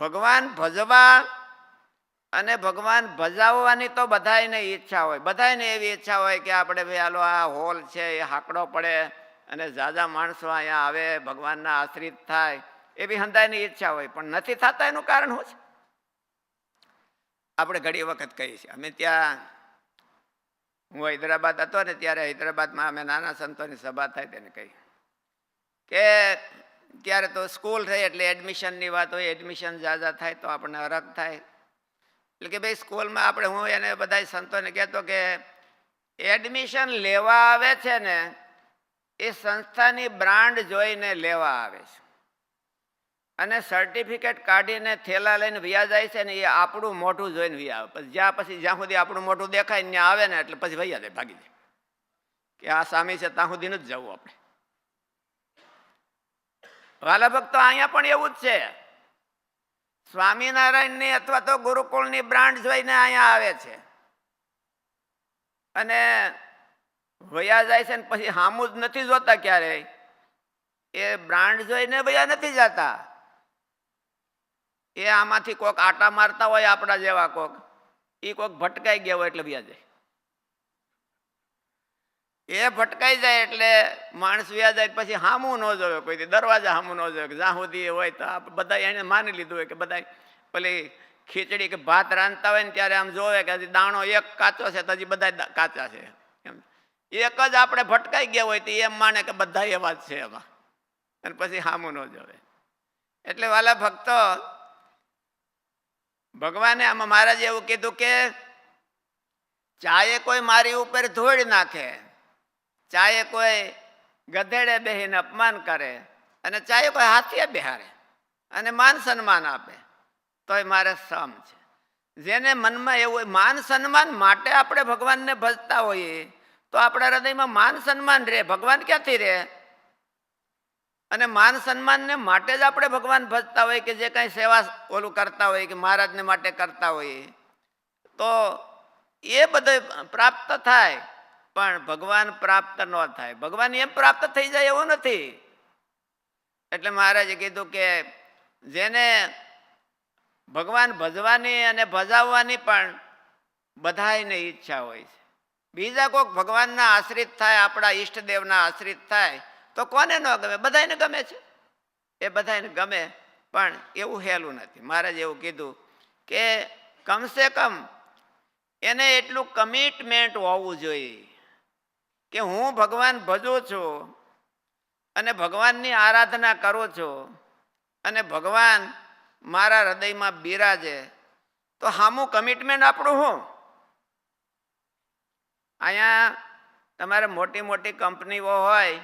ભગવાન ભજવા અને ભગવાન ભજાવવાની તો બધાને ઈચ્છા હોય. બધાને એવી ઈચ્છા હોય કે આપણે ભાઈ હાલો આ હોલ છે એ હાંકડો પડે અને ઝાઝા માણસો અહીંયા આવે, ભગવાનના આશ્રિત થાય, એવી હંધાયની ઈચ્છા હોય. પણ નથી થતા એનું કારણ શું છે? આપણે ઘણી વખત કહીએ છીએ, અમે ત્યાં, હું હૈદરાબાદ હતો ને ત્યારે હૈદરાબાદમાં અમે નાના સંતોની સભા થાય તેને કહી કે ત્યારે તો સ્કૂલ થઈ એટલે એડમિશનની વાત હોય, એડમિશન ઝાઝા થાય તો આપણને હરખ થાય. એટલે કે ભાઈ સ્કૂલમાં આપણે, હું એને બધા સંતોને કહેતો કે એડમિશન લેવા આવે છે ને એ સંસ્થાની બ્રાન્ડ જોઈને લેવા આવે છે અને સર્ટિફિકેટ કાઢીને થેલા લઈને વ્યા જાય છે ને એ આપણું મોઢું જોઈને વ્યા આવે. પછી જ્યાં સુધી આપણું મોઢું દેખાય ને આવે ને એટલે પછી વૈયા જાય, ભાગી જાય કે આ સામી છે ત્યાં સુધી નથી જવું આપણે. વાલા ભક્તો, અહીંયા પણ એવું જ છે. સ્વામિનારાયણની અથવા તો ગુરુકુળની બ્રાન્ડ જોઈને અહીંયા આવે છે અને વયા જાય છે ને પછી હામું જ નથી જોતા ક્યારેય. એ બ્રાન્ડ જોઈને વયા નથી જતા. એ આમાંથી કોઈક આટા મારતા હોય આપણા જેવા કોક, એ કોઈક ભટકાઈ ગયા હોય એટલે વ્યા જાય. એ ભટકાઈ જાય એટલે માણસ વ્યા જાય પછી હામું ન જોવે, કોઈ દરવાજા હામું ન જોવે. જ્યાં સુધી હોય તો બધા એને માની લીધું હોય કે બધા પેલી ખીચડી કે ભાત રાંધતા હોય ને ત્યારે આમ જોવે કે હજી દાણો એક કાચો છે તો હજી બધા કાચા છે એમ. એક જ આપણે ભટકાઈ ગયા હોય તો એમ માને કે બધા એવા જ છે એમાં, અને પછી હામું ન જોવે. એટલે વાલા ભક્તો, ભગવાને આમાં મહારાજે એવું કીધું કે ચાહે કોઈ મારી ઉપર ધૂળ નાખે, ચાહે કોઈ ગધેડે બેહીને અપમાન કરે અને ચાહે કોઈ હાથીએ બેહારે અને માન સન્માન આપે તોય મારે સમ છે. જેને મનમાં એવું હોય, માન સન્માન માટે આપણે ભગવાનને ભજતા હોઈએ તો આપણા હૃદયમાં માન સન્માન રહે, ભગવાન ક્યાંથી રહે? અને માન સન્માનને માટે જ આપણે ભગવાન ભજતા હોય કે જે કાંઈ સેવા ઓલું કરતા હોય કે મહારાજને માટે કરતા હોઈએ તો એ બધું પ્રાપ્ત થાય, પણ ભગવાન પ્રાપ્ત ન થાય. ભગવાન એમ પ્રાપ્ત થઈ જાય એવું નથી. એટલે મહારાજે કીધું કે જેને ભગવાન ભજવાની અને ભજાવવાની પણ બધાયને ઈચ્છા હોય છે. બીજા કોઈક ભગવાનના આશ્રિત થાય, આપણા ઈષ્ટદેવના આશ્રિત થાય તો કોને ન ગમે? બધાને ગમે છે, એ બધાને ગમે. પણ એવું હેલું નથી. મહારાજે એવું કીધું કે કમસે કમ એને એટલું કમિટમેન્ટ હોવું જોઈએ કે હું ભગવાન ભજું છું અને ભગવાનની આરાધના કરું છું અને ભગવાન મારા હૃદયમાં બિરાજે, તો હામું કમિટમેન્ટ આપણું શું? અહીંયા તમારે મોટી મોટી કંપનીઓ હોય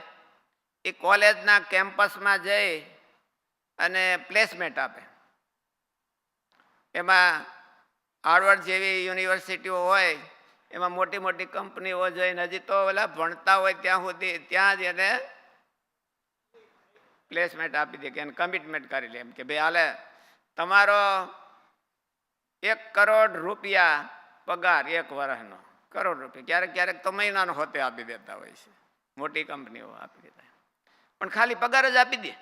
એ કોલેજના કેમ્પસમાં જઈ અને પ્લેસમેન્ટ આપે. એમાં હાર્વર્ડ જેવી યુનિવર્સિટીઓ હોય એમાં મોટી મોટી કંપનીઓ જઈને હજી તો ઓલા ભણતા હોય ત્યાં સુધી ત્યાં જ એને પ્લેસમેન્ટ આપી દે કે એને કમિટમેન્ટ કરી લે એમ કે ભાઈ હાલે તમારો 1 કરોડ રૂપિયા પગાર 1 વર્ષનો, કરોડ રૂપિયા, ક્યારેક ક્યારેક તો મહિનાનો હોતે આપી દેતા હોય છે, મોટી કંપનીઓ આપી દેતા. પણ ખાલી પગાર જ આપી દે,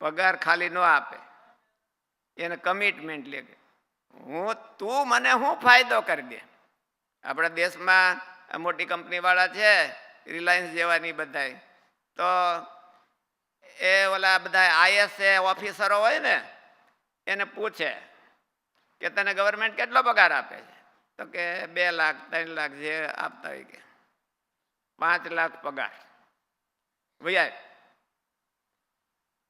પગાર ખાલી ન આપે, એને કમિટમેન્ટ લે. તું મને શું ફાયદો કરી દે? આપણા દેશમાં મોટી કંપની વાળા છે, રિલાયન્સ જેવાની બધા, તો એ ઓલા બધા IAS ઓફિસરો હોય ને એને પૂછે કે તને ગવર્મેન્ટ કેટલો પગાર આપે છે? તો કે 2 લાખ 3 લાખ જે આપતા હોય કે 5 લાખ પગાર ભૈયા.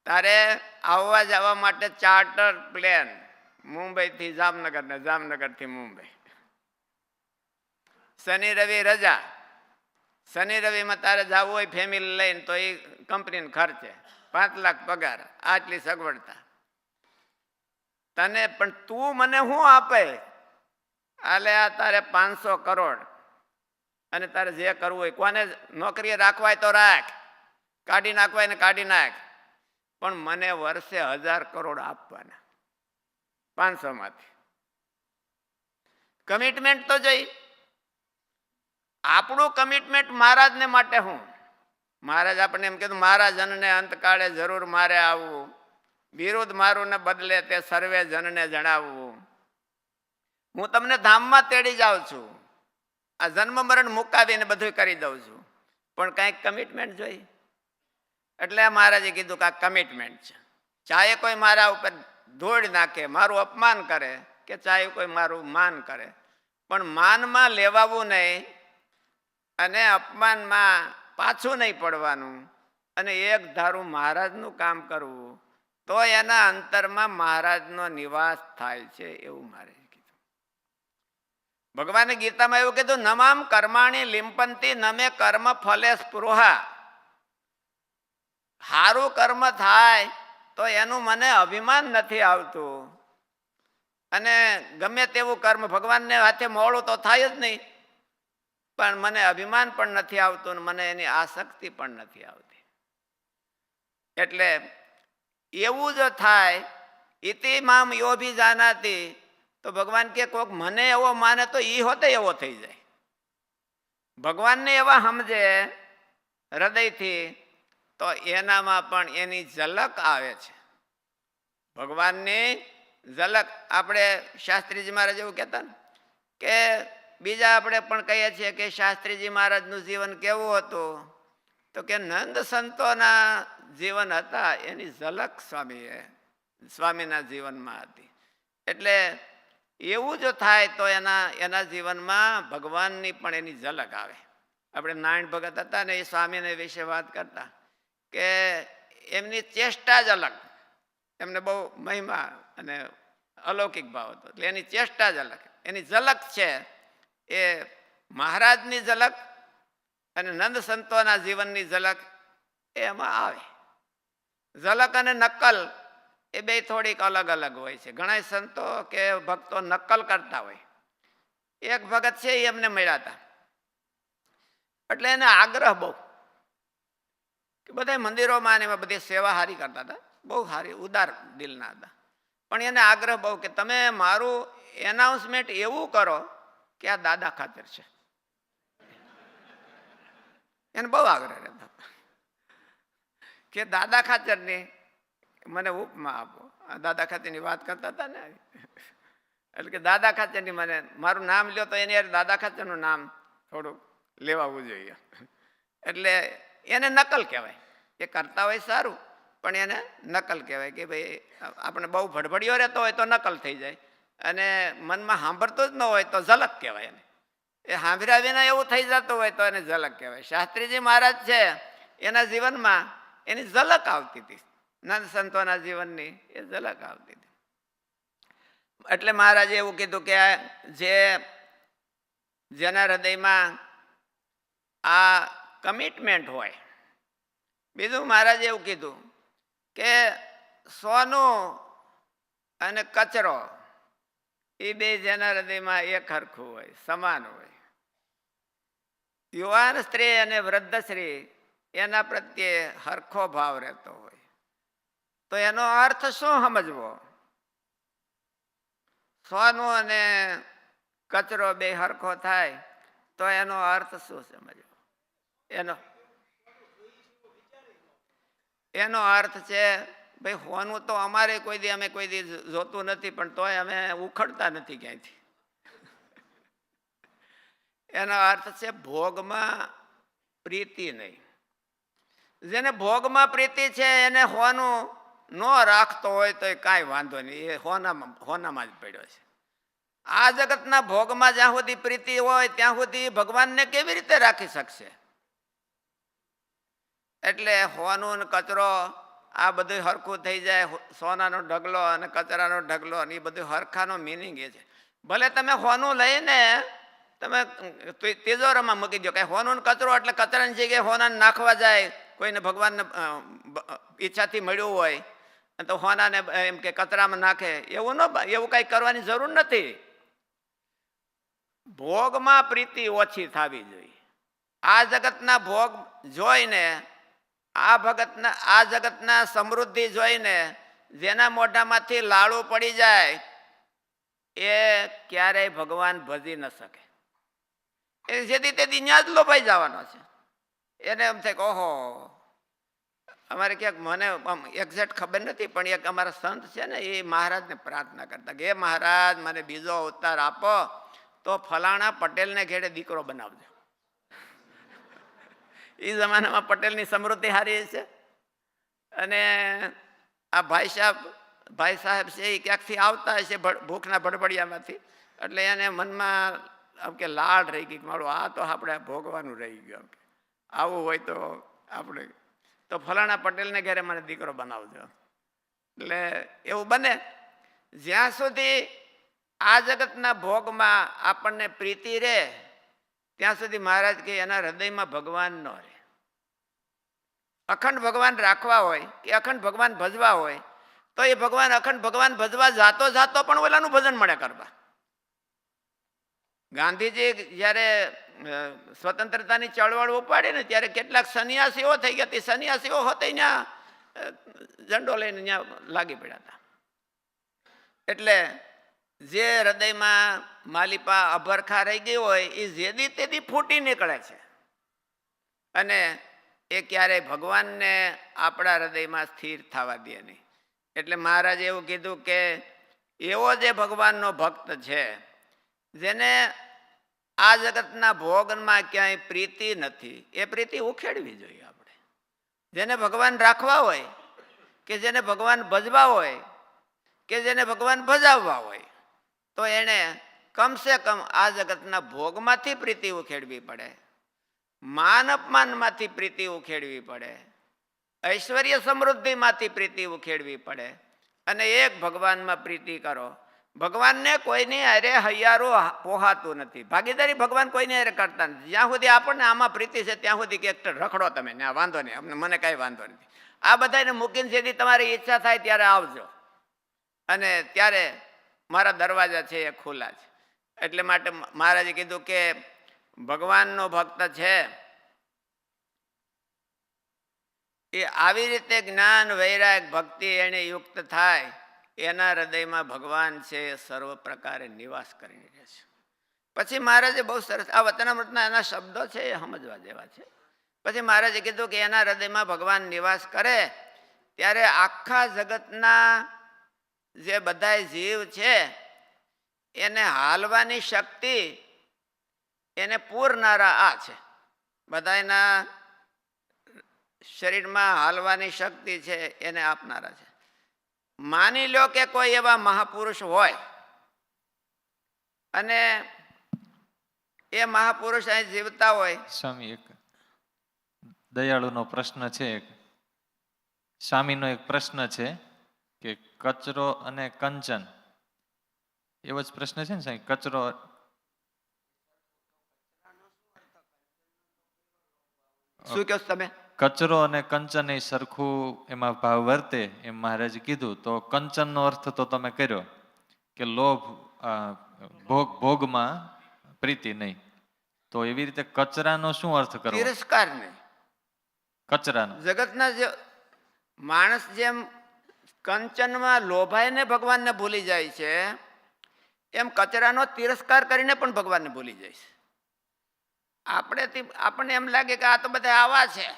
તારે આવવા જવા માટે ચાર્ટર પ્લેન મુંબઈથી જામનગર ને જામનગરથી મુંબઈ, શનિ રવિ રજા, શનિ રવિમાં તારે જવું હોય ફેમિલી લઈને તો એ કંપનીને ખર્ચે 5 લાખ પગાર, આટલી સગવડતા તને, પણ તું મને શું આપે? આલે આ તારે 500 કરોડ અને તારે જે કરવું હોય, કોને નોકરીએ રાખવા હોય તો રાખ, કાઢી નાખવા હોય ને કાઢી નાખ, પણ મને વર્ષે 1000 કરોડ આપવાના 500 માંથી. કમિટમેન્ટ તો જોઈ. આપણું કમિટમેન્ટ મહારાજને માટે હું? મહારાજ આપણને એમ કીધું, મારા જનને અંતકાળે જરૂર મારે આવવું, વિરુદ્ધ મારું ને બદલે તે સર્વે જનને જણાવવું. હું તમને ધામમાં તેડી જાઉં છું, આ જન્મ મરણ મુકાવીને બધું કરી દઉં છું, પણ કાંઈક કમિટમેન્ટ જોઈ. એટલે મહારાજે કીધું કે આ કમિટમેન્ટ છે. ચાહે કોઈ મારા ઉપર ધૂળ નાખે, મારું અપમાન કરે, કે ચાહે કોઈ મારું માન કરે, પણ માનમાં લેવાવું નહીં અને અપમાનમાં પાછું નહીં પડવાનું અને એક ધારું મહારાજનું કામ કરવું, તો એના અંતરમાં મહારાજનો નિવાસ થાય છે, એવું મારે કીધું. ભગવાને ગીતામાં એવું કીધું, નમામ કર્માણી લિંપંતી નમે કર્મ ફલે સ્પૃહા. સારું કર્મ થાય તો એનું મને અભિમાન નથી આવતું, અને ગમે તેવું કર્મ ભગવાનને હાથે મોડું તો થાય જ નહીં, પણ મને અભિમાન પણ નથી આવતું અને મને એની આસક્તિ પણ નથી આવતી. એટલે એવું જો થાય, ઇતિ મામ યોભી જાનાતી, તો ભગવાન કે કોક મને એવો માને તો ઈ હોતે એવો થઈ જાય. ભગવાનને એવા સમજે હૃદયથી, તો એનામાં પણ એની ઝલક આવે છે. ભગવાનની ઝલક. આપણે શાસ્ત્રીજી મહારાજ એવું કહેતા ને કે બીજા આપણે પણ કહીએ છીએ કે શાસ્ત્રીજી મહારાજનું જીવન કેવું હતું, તો કે નંદ સંતોના જીવન હતા એની ઝલક સ્વામીના જીવનમાં હતી. એટલે એવું જો થાય તો એના જીવનમાં ભગવાનની પણ એની ઝલક આવે. આપણે નારાયણ ભગત હતા ને, એ સ્વામીને વિશે વાત કરતા કે એમની ચેષ્ટા જ અલગ, એમને બહુ મહિમા અને અલૌકિક ભાવ હતો, એટલે એની ચેષ્ટા જ અલગ. એની ઝલક છે એ મહારાજની ઝલક અને નંદ સંતોના જીવનની ઝલક એમાં આવે. ઝલક અને નકલ એ બે થોડીક અલગ અલગ હોય છે. ઘણા સંતો કે ભક્તો નકલ કરતા હોય. એક ભગત છે એ એમને મળ્યા હતા, એટલે એને આગ્રહ બહુ કે બધા મંદિરોમાં એમાં બધી સેવા હારી કરતા હતા, બહુ સારી ઉદાર દિલના હતા, પણ એને આગ્રહ બહુ કે તમે મારું એનાઉન્સમેન્ટ એવું કરો કે આ દાદા ખાતર છે. એને બહુ આગ્રહ રહેતો કે દાદા ખાતરની મને ઉપમા આપો. દાદા ખાતરની વાત કરતા હતા ને, એટલે કે દાદા ખાતરની મને મારું નામ લ્યો તો એની દાદા ખાતરનું નામ થોડુંક લેવાવું જોઈએ. એટલે એને નકલ કહેવાય. એ કરતા હોય સારું, પણ એને નકલ કહેવાય કે ભાઈ આપણે બહુ ભડભડિયો રહેતો હોય તો નકલ થઈ જાય, અને મનમાં સાંભળતો જ ન હોય તો ઝલક કહેવાય. એને એ સાંભળ્યા વિના એવું થઈ જતું હોય તો એને ઝલક કહેવાય. શાસ્ત્રીજી મહારાજ છે એના જીવનમાં એની ઝલક આવતી હતી, નંદ સંતોના જીવનની એ ઝલક આવતી હતી. એટલે મહારાજે એવું કીધું કે જેના હૃદયમાં આ કમિટમેન્ટ હોય. બીજું મહારાજે એવું કીધું કે સોનું અને કચરો એ બે જેના હૃદયમાં એક હરખું હોય, સમાન હોય. યુવાન સ્ત્રી અને વૃદ્ધ સ્ત્રી એના પ્રત્યે હરખો ભાવ રહેતો હોય, તો એનો અર્થ શું સમજવો? સોનું અને કચરો બે હરખો થાય તો એનો અર્થ શું સમજવો? એનો અર્થ છે ભાઈ હોનું તો અમારે અમે કોઈ દી જોતું નથી, પણ તોય અમે ઉખડતા નથી ક્યાંયથી. એનો અર્થ છે ભોગમાં પ્રીતિ નહીં. જેને ભોગમાં પ્રીતિ છે એને હોનું ન રાખતો હોય તો કાંઈ વાંધો નહીં, એ હોનામાં જ પડ્યો છે. આ જગતના ભોગમાં જ્યાં સુધી પ્રીતિ હોય ત્યાં સુધી ભગવાનને કેવી રીતે રાખી શકશે? એટલે હોનું કચરો આ બધું હરખું થઈ જાય. સોનાનો ઢગલો અને કચરાનો ઢગલો અને એ બધું હરખાનો મિનિંગ એ છે. ભલે તમે હોનું લઈને તમે તિજોરામાં મૂકી દો. કાંઈ હોનું કચરો એટલે કચરાની જગ્યાએ હોનાને નાખવા જાય. કોઈને ભગવાનને ઈચ્છાથી મળ્યું હોય તો હોનાને એમ કે કચરામાં નાખે, એવું એવું કાંઈ કરવાની જરૂર નથી. ભોગમાં પ્રીતિ ઓછી થવી જોઈએ. આ જગતના ભોગ જોઈને, આ જગતના સમૃદ્ધિ જોઈને જેના મોઢામાંથી લાડુ પડી જાય એ ક્યારેય ભગવાન ભજી ન શકે. એ જેથી તેથી ત્યાં જ લોભાઈ જવાનો છે. એને એમ થાય કે ઓહો, અમારે ક્યાંક મને એક્ઝેક્ટ ખબર નથી પણ એક અમારા સંત છે ને એ મહારાજને પ્રાર્થના કરતા કે હે મહારાજ મને બીજો અવતાર આપો તો ફલાણા પટેલને ઘેડે દીકરો બનાવજો. એ જમાનામાં પટેલની સમૃદ્ધિ સારી છે. અને આ ભાઈ સાહેબ છે એ ક્યાંકથી આવતા હશે ભૂખના ભડભડિયામાંથી, એટલે એને મનમાં આમ કે લાડ રહી ગઈ, મારું આ તો આપણે ભોગવાનું રહી ગયું. આવું હોય તો આપણે તો ફલાણા પટેલને ઘરે મને દીકરો બનાવજો. એટલે એવું બને. જ્યાં સુધી આ જગતના ભોગમાં આપણને પ્રીતિ રહે ત્યાં સુધી મહારાજ કે એના હૃદયમાં ભગવાન ન રહે. અખંડ ભગવાન રાખવા હોય કે અખંડ ભગવાન ભજવા હોય તો એ ભગવાન અખંડ ભગવાન ભજવા જાતો પણ ઓલાનું ભજન મળે કરવા. ગાંધીજી જ્યારે સ્વતંત્રતાની ચળવળ ઉપાડી ને ત્યારે કેટલાક સંન્યાસીઓ થઈ ગયા. તે સંન્યાસીઓ હોતે ત્યાં ઝંડો લઈને ત્યાં લાગી પડ્યા હતા. એટલે જે હૃદયમાં માલિપા અભરખા રહી ગઈ હોય એ જેદી તેદી ફૂટી નીકળે છે અને એ ક્યારેય ભગવાનને આપણા હૃદયમાં સ્થિર થવા દે નહીં. એટલે મહારાજે એવું કીધું કે એવો જે ભગવાનનો ભક્ત છે જેને આ જગતના ભોગમાં ક્યાંય પ્રીતિ નથી, એ પ્રીતિ ઉખેડવી જોઈએ આપણે. જેને ભગવાન રાખવા હોય કે જેને ભગવાન ભજવા હોય કે જેને ભગવાન ભજાવવા હોય તો એણે કમસે કમ આ જગતના ભોગમાંથી પ્રીતિ ઉખેડવી પડે, માન અપમાનમાંથી પ્રીતિ ઉખેડવી પડે, ઐશ્વર્ય સમૃદ્ધિમાંથી પ્રીતિ ઉખેડવી પડે અને એક ભગવાનમાં પ્રીતિ કરો. ભગવાનને કોઈની અરે હૈયારું પોહાતું નથી. ભાગીદારી ભગવાન કોઈની અરે કરતા નથી. જ્યાં સુધી આપણને આમાં પ્રીતિ છે ત્યાં સુધી કે રખડો તમે ને વાંધો નહીં, અમને મને કાંઈ વાંધો નથી. આ બધાને મૂકીને જેથી તમારી ઈચ્છા થાય ત્યારે આવજો અને ત્યારે મારા દરવાજા છે એ ખુલ્લા છે. એટલે માટે મહારાજે કીધું કે ભગવાનનો ભક્ત છે એ આવી રીતે જ્ઞાન વૈરાગ ભક્તિ એને યુક્ત થાય એના હૃદયમાં ભગવાન છે એ સર્વ પ્રકારે નિવાસ કરીને રહે છે. પછી મહારાજે બહુ સરસ આ વચનામૃતના એના શબ્દો છે એ સમજવા જેવા છે. પછી મહારાજે કીધું કે એના હૃદયમાં ભગવાન નિવાસ કરે ત્યારે આખા જગતના જે બધા જીવ છે એને હાલવાની શક્તિ એને પૂરનારા આ છે. બધાના શરીરમાં હાલવાની શક્તિ છે એને આપનારા છે. માની લો કે કોઈ એવા મહાપુરુષ હોય અને એ મહાપુરુષ અહીં જીવતા હોય. સ્વામી, એક દયાળુનો પ્રશ્ન છે. સ્વામીનો એક પ્રશ્ન છે કે કચરો અને કંચન, એવો જ પ્રશ્ન છે ને સાહેબ? કચરો શું કહો તમે? કચરો અને કંચન એ સરખું એમાં ભાવ વર્તે એમ મહારાજે કીધું. તો કંચનનો અર્થ તો તમે કર્યો કે લોભ, ભોગમાં પ્રીતિ નહીં. તો એવી રીતે કચરાનો શું અર્થ કરવો? તિરસ્કાર નહીં. કચરાનો જગતના જે માણસ જેમ કંચનમાં લોભાઈને ભગવાનને ભૂલી જાય છે એમ કચરાનો તિરસ્કાર કરીને પણ ભગવાનને ભૂલી જાય છે. આપણને એમ લાગે કે આ તો બધા આવા છે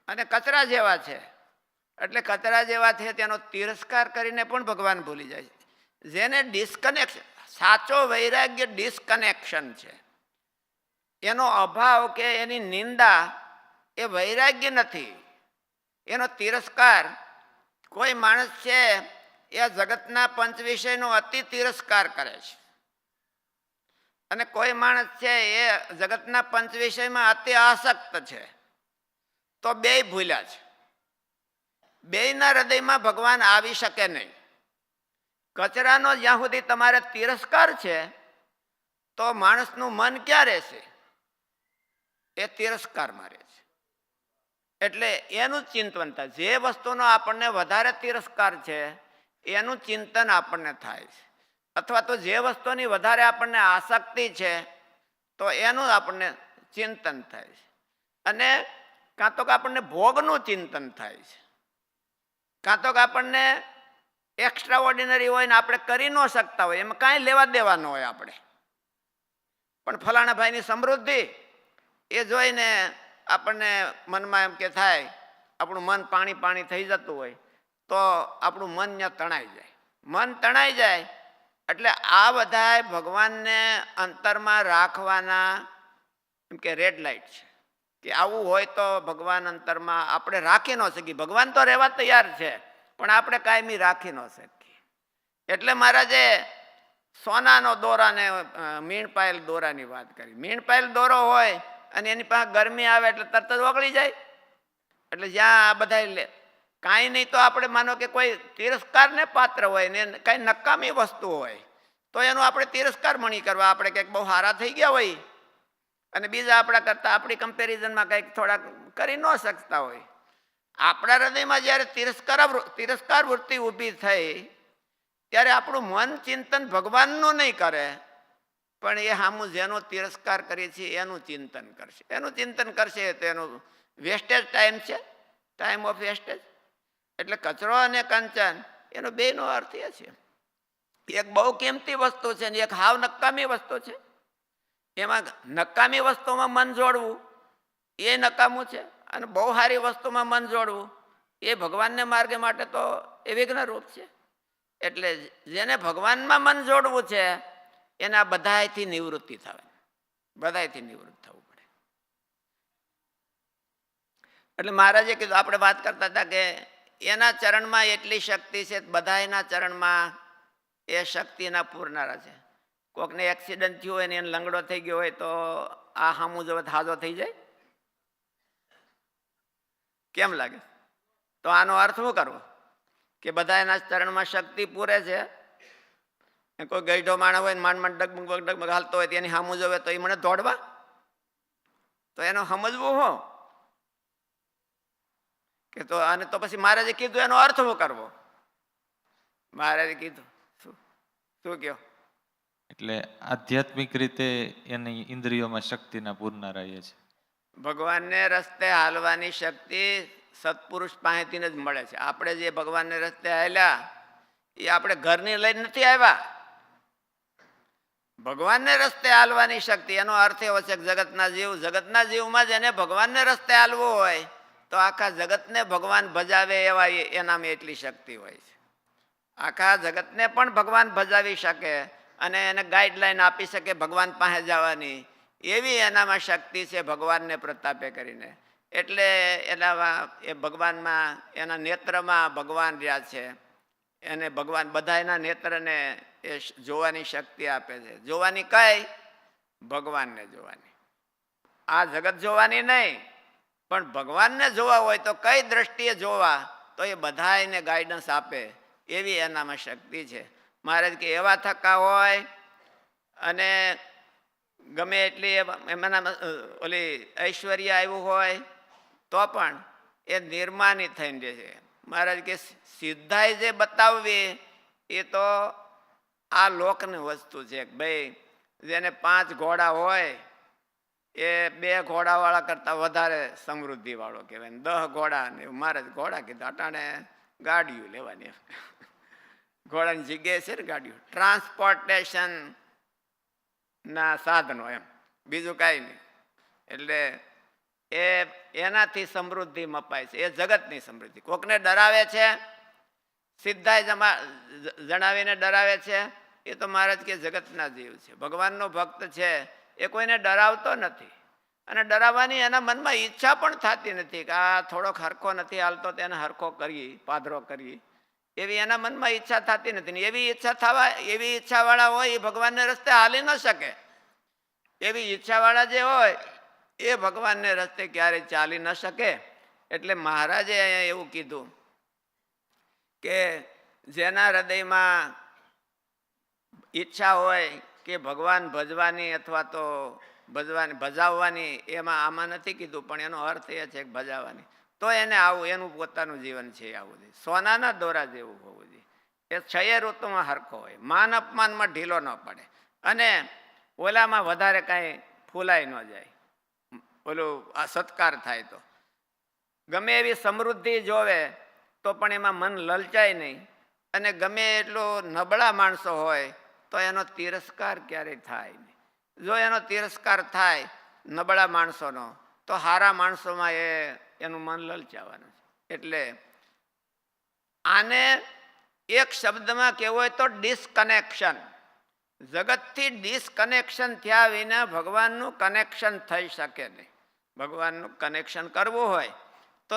અને કચરા જેવા છે, એટલે કચરા જેવા છે તેનો તિરસ્કાર કરીને પણ ભગવાન ભૂલી જાય છે. જેને ડિસ્કનેક્શન, સાચો વૈરાગ્ય ડિસ્કનેક્શન છે, એનો અભાવ કે એની નિંદા એ વૈરાગ્ય નથી, એનો તિરસ્કાર. કોઈ માણસ છે એ જગતના પંચ વિષયનો અતિ તિરસ્કાર કરે છે અને કોઈ માણસ છે એ જગતના પંચ વિષયમાં અતિ આસક્ત છે, તો બેય ભૂલ્યા છે. બેયના હૃદયમાં ભગવાન આવી શકે નહીં. કચરાનો જ્યાં સુધી તમારે તિરસ્કાર છે તો માણસનું મન ક્યાં રહેશે? એ તિરસ્કારમાં રહે છે. એટલે એનું ચિંતન થાય. જે વસ્તુનો આપણને વધારે તિરસ્કાર છે એનું ચિંતન આપણને થાય છે, અથવા તો જે વસ્તુની વધારે આપણને આસક્તિ છે તો એનું આપણને ચિંતન થાય છે. અને કાં તો કે આપણને ભોગનું ચિંતન થાય છે, કાં તો કે આપણને એક્સ્ટ્રા ઓર્ડિનરી હોય ને આપણે કરી ન શકતા હોય, એમાં કાંઈ લેવા દેવા ન હોય આપણે, પણ ફલાણા ભાઈની સમૃદ્ધિ એ જોઈને આપણને મનમાં એમ કે થાય, આપણું મન પાણી પાણી થઈ જતું હોય તો આપણું મન ત્યાં તણાઈ જાય. મન તણાઈ જાય એટલે આ બધા ભગવાનને અંતરમાં રાખવાના એમ કે રેડ લાઇટ છે, કે આવું હોય તો ભગવાન અંતરમાં આપણે રાખી ન શકીએ. ભગવાન તો રહેવા તૈયાર છે પણ આપણે કાયમી રાખી ન શકીએ. એટલે મહારાજે સોનાનો દોરાને મીણપાયેલ દોરાની વાત કરી. મીણપાયેલ દોરો હોય અને એની પાસે ગરમી આવે એટલે તરત જ ઓગળી જાય. એટલે જ્યાં આ બધા કાંઈ નહીં તો આપણે માનો કે કોઈ તિરસ્કારને પાત્ર હોય ને કાંઈ નકામી વસ્તુ હોય તો એનો આપણે તિરસ્કાર મણી કરવા, આપણે કંઈક બહુ સારા થઈ ગયા હોય અને બીજા આપણા કરતાં આપણી કમ્પેરિઝનમાં કંઈક થોડાક કરી ન શકતા હોય, આપણા હૃદયમાં જ્યારે તિરસ્કાર વૃત્તિ ઊભી થઈ ત્યારે આપણું મન ચિંતન ભગવાનનું નહીં કરે, પણ એ સામું જેનો તિરસ્કાર કરીએ છીએ એનું ચિંતન કરશે. એનું ચિંતન કરશે તો એનું વેસ્ટેજ ટાઈમ છે, ટાઈમ ઓફ વેસ્ટેજ. એટલે કચરો અને કંચન એનો બેનો અર્થ એ છે, એક બહુ કિંમતી વસ્તુ છે ને એક હાવ નકામી વસ્તુ છે. એમાં નકામી વસ્તુમાં મન જોડવું એ નકામું છે અને બહુ સારી વસ્તુમાં મન જોડવું એ ભગવાનને માર્ગે માટે તો એ વિઘ્નરૂપ છે. એટલે જેને ભગવાનમાં મન જોડવું છે એને આ બધાયથી નિવૃત્તિ થાય, બધાયથી નિવૃત્ત થવું પડે. એટલે મહારાજે કીધું, આપણે વાત કરતા હતા કે એના ચરણમાં એટલી શક્તિ છે, બધાયના ચરણમાં એ શક્તિના પૂરનારા છે. કોકને એક્સિડન્ટ થયું હોય ને એને લંગડો થઈ ગયો હોય તો આ હામું જોવે હાજો થઈ જાય? કેમ લાગે? તો આનો અર્થ શું કરવો? કે બધાયના ચરણમાં શક્તિ પૂરે છે. કોઈ ગઈઢો માણસ હોય ને માંડ ડગમગ હાલતો હોય તેની સામું જોવે તો એ મને દોડવા, તો એનો સમજવું હો કે તો આને તો પછી મહારાજે કીધું એનો અર્થ શું કરવો? મહારાજે કીધું શું કયો? એટલે આધ્યાત્મિક રીતે એની ઇન્દ્રિયોમાં શક્તિના પૂરનારા એ છે. ભગવાનને રસ્તે હાલવાની શક્તિ સત્પુરુષ પાસેથી જ મળે છે. આપણે જે ભગવાનને રસ્તે હાલ્યા એ આપણે ઘરની લઈને નથી આવ્યા. ભગવાનને રસ્તે હાલવાની શક્તિ એનો અર્થ એવો છે કે જગતના જીવમાં જેને ભગવાનને રસ્તે હાલવું હોય તો આખા જગતને ભગવાન ભજાવે એવા એનામાં એટલી શક્તિ હોય છે. આખા જગતને પણ ભગવાન ભજાવી શકે અને એને ગાઈડલાઈન આપી શકે ભગવાન પાસે જવાની, એવી એનામાં શક્તિ છે ભગવાનને પ્રતાપે કરીને. એટલે એ ભગવાનમાં એના નેત્રમાં ભગવાન રહ્યા છે. એને ભગવાન બધા એના નેત્રને એ જોવાની શક્તિ આપે છે. જોવાની કઈ? ભગવાનને જોવાની. આ જગત જોવાની નહીં, પણ ભગવાનને જોવા હોય તો કઈ દ્રષ્ટિએ જોવા, તો એ બધાને ગાઈડન્સ આપે એવી એનામાં શક્તિ છે. મહારાજ કે એવા થકા હોય અને ગમે એટલી એમાંના ઓલી ઐશ્વર્ય આવ્યું હોય તો પણ એ નિર્માની થઈને રહે છે. મહારાજ કે સિદ્ધાઈ જે બતાવવી એ તો આ લોકની વસ્તુ છે. ભાઈ જેને 5 ઘોડા હોય એ 2 ઘોડાવાળા કરતાં વધારે સમૃદ્ધિ વાળો કહેવાય. 10 ઘોડા ને મહારાજ ઘોડા કીધા, અટાણે ગાડીઓ લેવાની. ઘોડાની જગ્યાએ છે ને ગાડીઓ, ટ્રાન્સપોર્ટેશન ના સાધનો, એમ બીજું કાંઈ નહીં. એટલે એનાથી સમૃદ્ધિ મપાય છે. એ જગતની સમૃદ્ધિ. કોકને ડરાવે છે, સિદ્ધાય જણાવીને ડરાવે છે, એ તો મહારાજ કે જગતના જીવ છે. ભગવાનનો ભક્ત છે એ કોઈને ડરાવતો નથી અને ડરાવવાની એના મનમાં ઈચ્છા પણ થતી નથી કે આ થોડોક હરખો નથી હાલતો તેને હરખો કરી, પાધરો કરી, એવી એના મનમાં ઈચ્છા થતી નથી. એવી ઈચ્છાવાળા હોય એ ભગવાનને રસ્તે હાલી ન શકે. એવી ઈચ્છાવાળા જે હોય એ ભગવાનને રસ્તે ક્યારેય ચાલી ન શકે. એટલે મહારાજે અહીંયા એવું કીધું કે જેના હૃદયમાં ઈચ્છા હોય કે ભગવાન ભજવાની અથવા તો ભજાવવાની એમાં આમાં નથી કીધું, પણ એનો અર્થ એ છે કે ભજાવવાની, તો એને આવું એનું પોતાનું જીવન છે આવું જોઈએ, સોનાના દોરા જેવું હોવું જોઈએ. એ 6 ઋતુમાં હરખો હોય, માન અપમાનમાં ઢીલો ન પડે અને ઓલામાં વધારે કાંઈ ફૂલાઈ ન જાય, ઓલું આ સત્કાર થાય તો ગમે એવી સમૃદ્ધિ જોવે તો પણ એમાં મન લલચાય નહીં, અને ગમે એટલો નબળા માણસો હોય તો એનો તિરસ્કાર ક્યારેય થાય નહીં. જો એનો તિરસ્કાર થાય નબળા માણસોનો તો સારા માણસોમાં એનું મન લલચાવાનું છે. એટલે આને એક શબ્દમાં કહેવું હોય તો ડિસકનેક્શન. જગતથી ડિસકનેક્શન થયા વિના ભગવાનનું કનેક્શન થઈ શકે નહીં. ભગવાનનું કનેક્શન કરવું હોય તો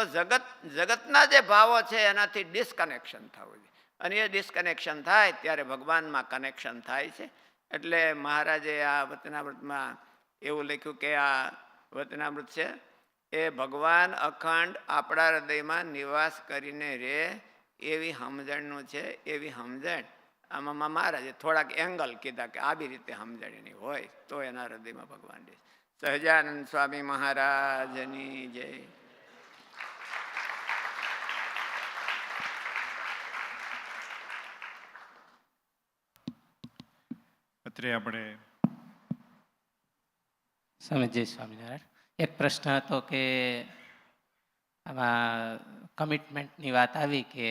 જગતના જે ભાવો છે એનાથી ડિસકનેક્શન થવું જોઈએ, અને એ ડિસકનેક્શન થાય ત્યારે ભગવાનમાં કનેક્શન થાય છે. એટલે મહારાજે આ વચનામૃતમાં એવું લખ્યું કે આ વચનામૃત છે એ ભગવાન અખંડ આપણા હૃદયમાં નિવાસ કરીને રહે એવી સમજણનું છે. એવી સમજણ આમાં મહારાજે થોડાક એંગલ કીધા કે આવી રીતે સમજણની હોય તો એના હૃદયમાં ભગવાન રહે. સહજાનંદ સ્વામી મહારાજની જય. અત્રે આપણે સ્વામીજી સ્વામિનારાયણ. એક પ્રશ્ન હતો કે આમાં કમિટમેન્ટની વાત આવી કે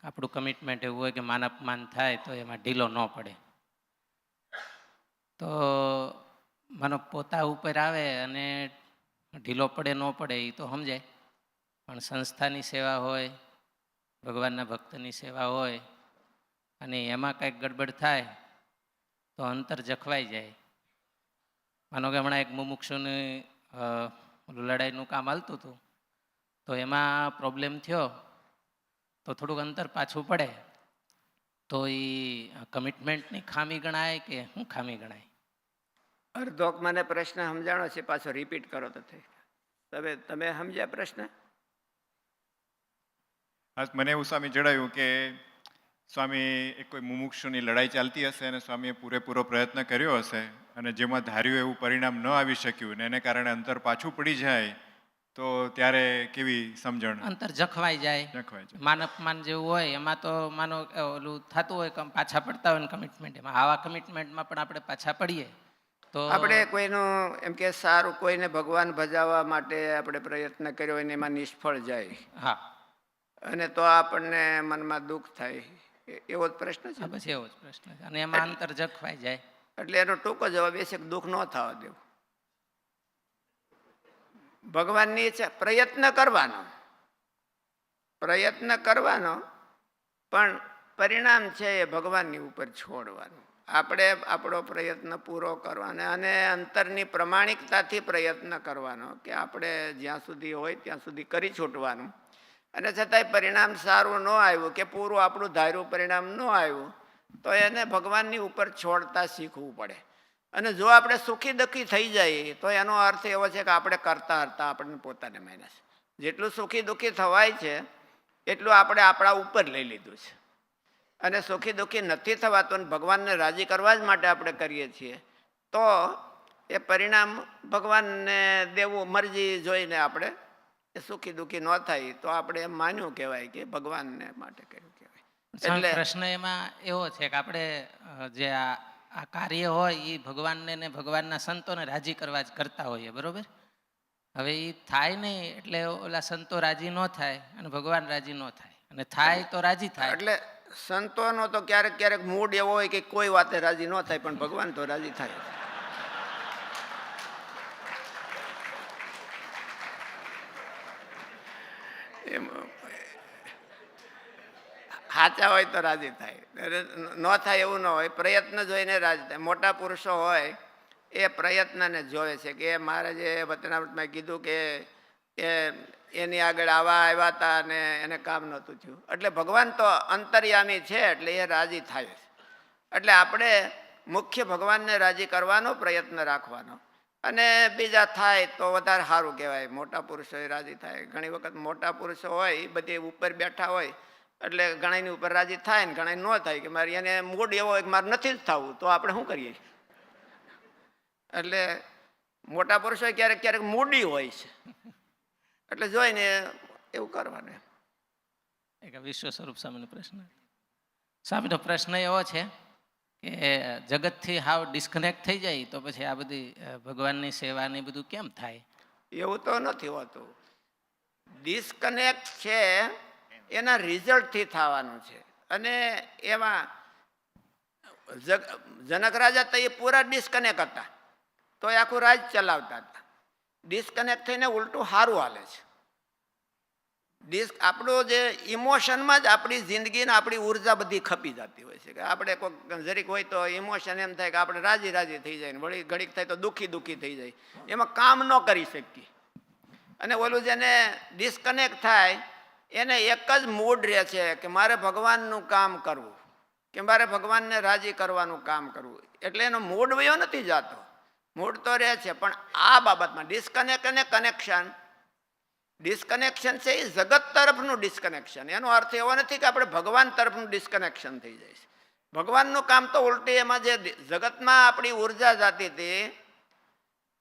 આપણું કમિટમેન્ટ એવું હોય કે માન અપમાન થાય તો એમાં ઢીલો ન પડે. તો માનો પોતા ઉપર આવે અને ઢીલો પડે ન પડે એ તો સમજાય, પણ સંસ્થાની સેવા હોય, ભગવાનના ભક્તની સેવા હોય અને એમાં કંઈક ગડબડ થાય તો અંતર જખવાઈ જાય. માનો કે હમણાં એક મુમુક્ષુની લડાઈનું કામ હાલતું હતું તો એમાં પ્રોબ્લેમ થયો તો થોડુંક અંતર પાછું પડે તો એ કમિટમેન્ટની ખામી ગણાય કે શું ખામી ગણાય? અર્ધોક મને પ્રશ્ન સમજાણો છે, પાછો રિપીટ કરો તો થઈ. તમે સમજ્યા પ્રશ્ન? આજ મને એવું સ્વામી જણાવ્યું કે સ્વામી એક કોઈ મુમુક્ષુની લડાઈ ચાલતી હશે અને સ્વામીએ પૂરેપૂરો પ્રયત્ન કર્યો હશે અને જેમાં ધાર્યું એવું પરિણામ ન આવી શક્યું ને એને કારણે અંતર પાછું પડી જાય તો ત્યારે કેવી સમજણ? અંતર જખવાઈ જાય. માન અપમાન જેવું હોય એમાં તો માનો ઓલું થતું હોય કે પાછા પડતા હોય ને કમિટમેન્ટમાં, આવા કમિટમેન્ટમાં પણ આપણે પાછા પડીએ તો આપણે કોઈનું એમ કે સારું કોઈને ભગવાન ભજાવવા માટે આપણે પ્રયત્ન કર્યો હોય ને એમાં નિષ્ફળ જાય, હા, અને તો આપણને મનમાં દુઃખ થાય, એવો જ પ્રશ્ન છે. બસ એવો જ પ્રશ્ન છે. અને એમાં અંતર જખવાઈ જાય એટલે એનો ટૂંકો જવાબ એ છે કે દુઃખ ન થવા દેવું. ભગવાનની ઈચ્છા, પ્રયત્ન કરવાનો પણ પરિણામ છે એ ભગવાનની ઉપર છોડવાનું. આપણે આપણો પ્રયત્ન પૂરો કરવાનો અને અંતરની પ્રમાણિકતાથી પ્રયત્ન કરવાનો કે આપણે જ્યાં સુધી હોય ત્યાં સુધી કરી છૂટવાનું. અને છતાંય પરિણામ સારું ન આવ્યું કે પૂરું આપણું ધાર્યું પરિણામ ન આવ્યું તો એને ભગવાનની ઉપર છોડતા શીખવું પડે. અને જો આપણે સુખી દુઃખી થઈ જઈએ તો એનો અર્થ એવો છે કે આપણે કરતા હરતા આપણને પોતાને માન્યા છે. જેટલું સુખી દુઃખી થવાય છે એટલું આપણે આપણા ઉપર લઈ લીધું છે. અને સુખી દુઃખી નથી થવાતું અને ભગવાનને રાજી કરવા જ માટે આપણે કરીએ છીએ તો એ પરિણામ ભગવાનને દેવું, મરજી જોઈને આપણે એ સુખી દુઃખી ન થાય તો આપણે એમ માન્યું કહેવાય કે ભગવાનને માટે કર્યું કહેવાય. એટલે પ્રશ્ન એમાં એવો છે કે આપણે જે આ કાર્ય હોય એ ભગવાનને ને ભગવાનના સંતોને રાજી કરવા જ કરતા હોઈએ, બરોબર? હવે એ થાય નહીં એટલે ઓલા સંતો રાજી ન થાય અને ભગવાન રાજી ન થાય, અને થાય તો રાજી થાય. એટલે સંતોનો તો ક્યારેક ક્યારેક મૂડ એવો હોય કે કોઈ વાતે રાજી ન થાય પણ ભગવાન તો રાજી થાય. એમ સાચા હોય તો રાજી થાય, ન થાય એવું ન હોય. પ્રયત્ન જોઈને રાજી થાય. મોટા પુરુષો હોય એ પ્રયત્નને જોવે છે કે મહારાજે વચનામૃતમાં કીધું કે એની આગળ આવ્યા હતા અને એને કામ નહોતું થયું, એટલે ભગવાન તો અંતર્યામી છે એટલે એ રાજી થાય છે. એટલે આપણે મુખ્ય ભગવાનને રાજી કરવાનો પ્રયત્ન રાખવાનો, અને બીજા થાય તો વધારે સારું કહેવાય. મોટા પુરુષો રાજી થાય. ઘણી વખત મોટા પુરુષો હોય એ બધી ઉપર બેઠા હોય એટલે ઘણાની ઉપર રાજી થાય ને ઘણા ન થાય કે મારે એને મૂડ એવો હોય કે મારે નથી જ થવું, તો આપણે શું કરીએ? એટલે મોટા પુરુષો ક્યારેક ક્યારેક મૂડી હોય છે, એટલે જોઈને એવું કરવાનું. એક વિશ્વ સ્વરૂપ સ્વામીનો પ્રશ્ન. સ્વામીનો પ્રશ્ન એવો છે કે જગતથી હાવ ડિસ્કનેક્ટ થઈ જાય તો પછી આ બધી ભગવાનની સેવાની બધું કેમ થાય? એવું તો નથી હોતું. ડિસ્કનેક્ટ છે એના રિઝલ્ટથી થવાનું છે. અને એમાં જનક રાજા તો એ પૂરા ડિસ્કનેક્ટ હતા, તો એ આખું રાજ ચલાવતા હતા. ડિસ્કનેક્ટ થઈને ઉલટું સારું હાલે છે. આપણું જે ઇમોશનમાં જ આપણી જિંદગીને આપણી ઉર્જા બધી ખપી જતી હોય છે. કે આપણે કોઈ જરીક હોય તો ઇમોશન એમ થાય કે આપણે રાજી રાજી થઈ જાય, વળી ઘડીક થાય તો દુઃખી દુઃખી થઈ જાય, એમાં કામ ન કરી શકીએ. અને ઓલું જેને ડિસ્કનેક્ટ થાય એને એક જ મૂડ રહે છે કે મારે ભગવાનનું કામ કરવું, કે મારે ભગવાનને રાજી કરવાનું કામ કરવું. એટલે એનો મૂડ વયો નથી જતો, મૂડ તો રહે છે. પણ આ બાબતમાં ડિસ્કનેક્ટ અને કનેક્શન, ડિસ્કનેક્શન છે એ જગત તરફનું ડિસ્કનેક્શન. એનો અર્થ એવો નથી કે આપણે ભગવાન તરફનું ડિસ્કનેક્શન થઈ જાય છે. ભગવાનનું કામ તો ઉલટી એમાં જે જગતમાં આપણી ઉર્જા જતી હતી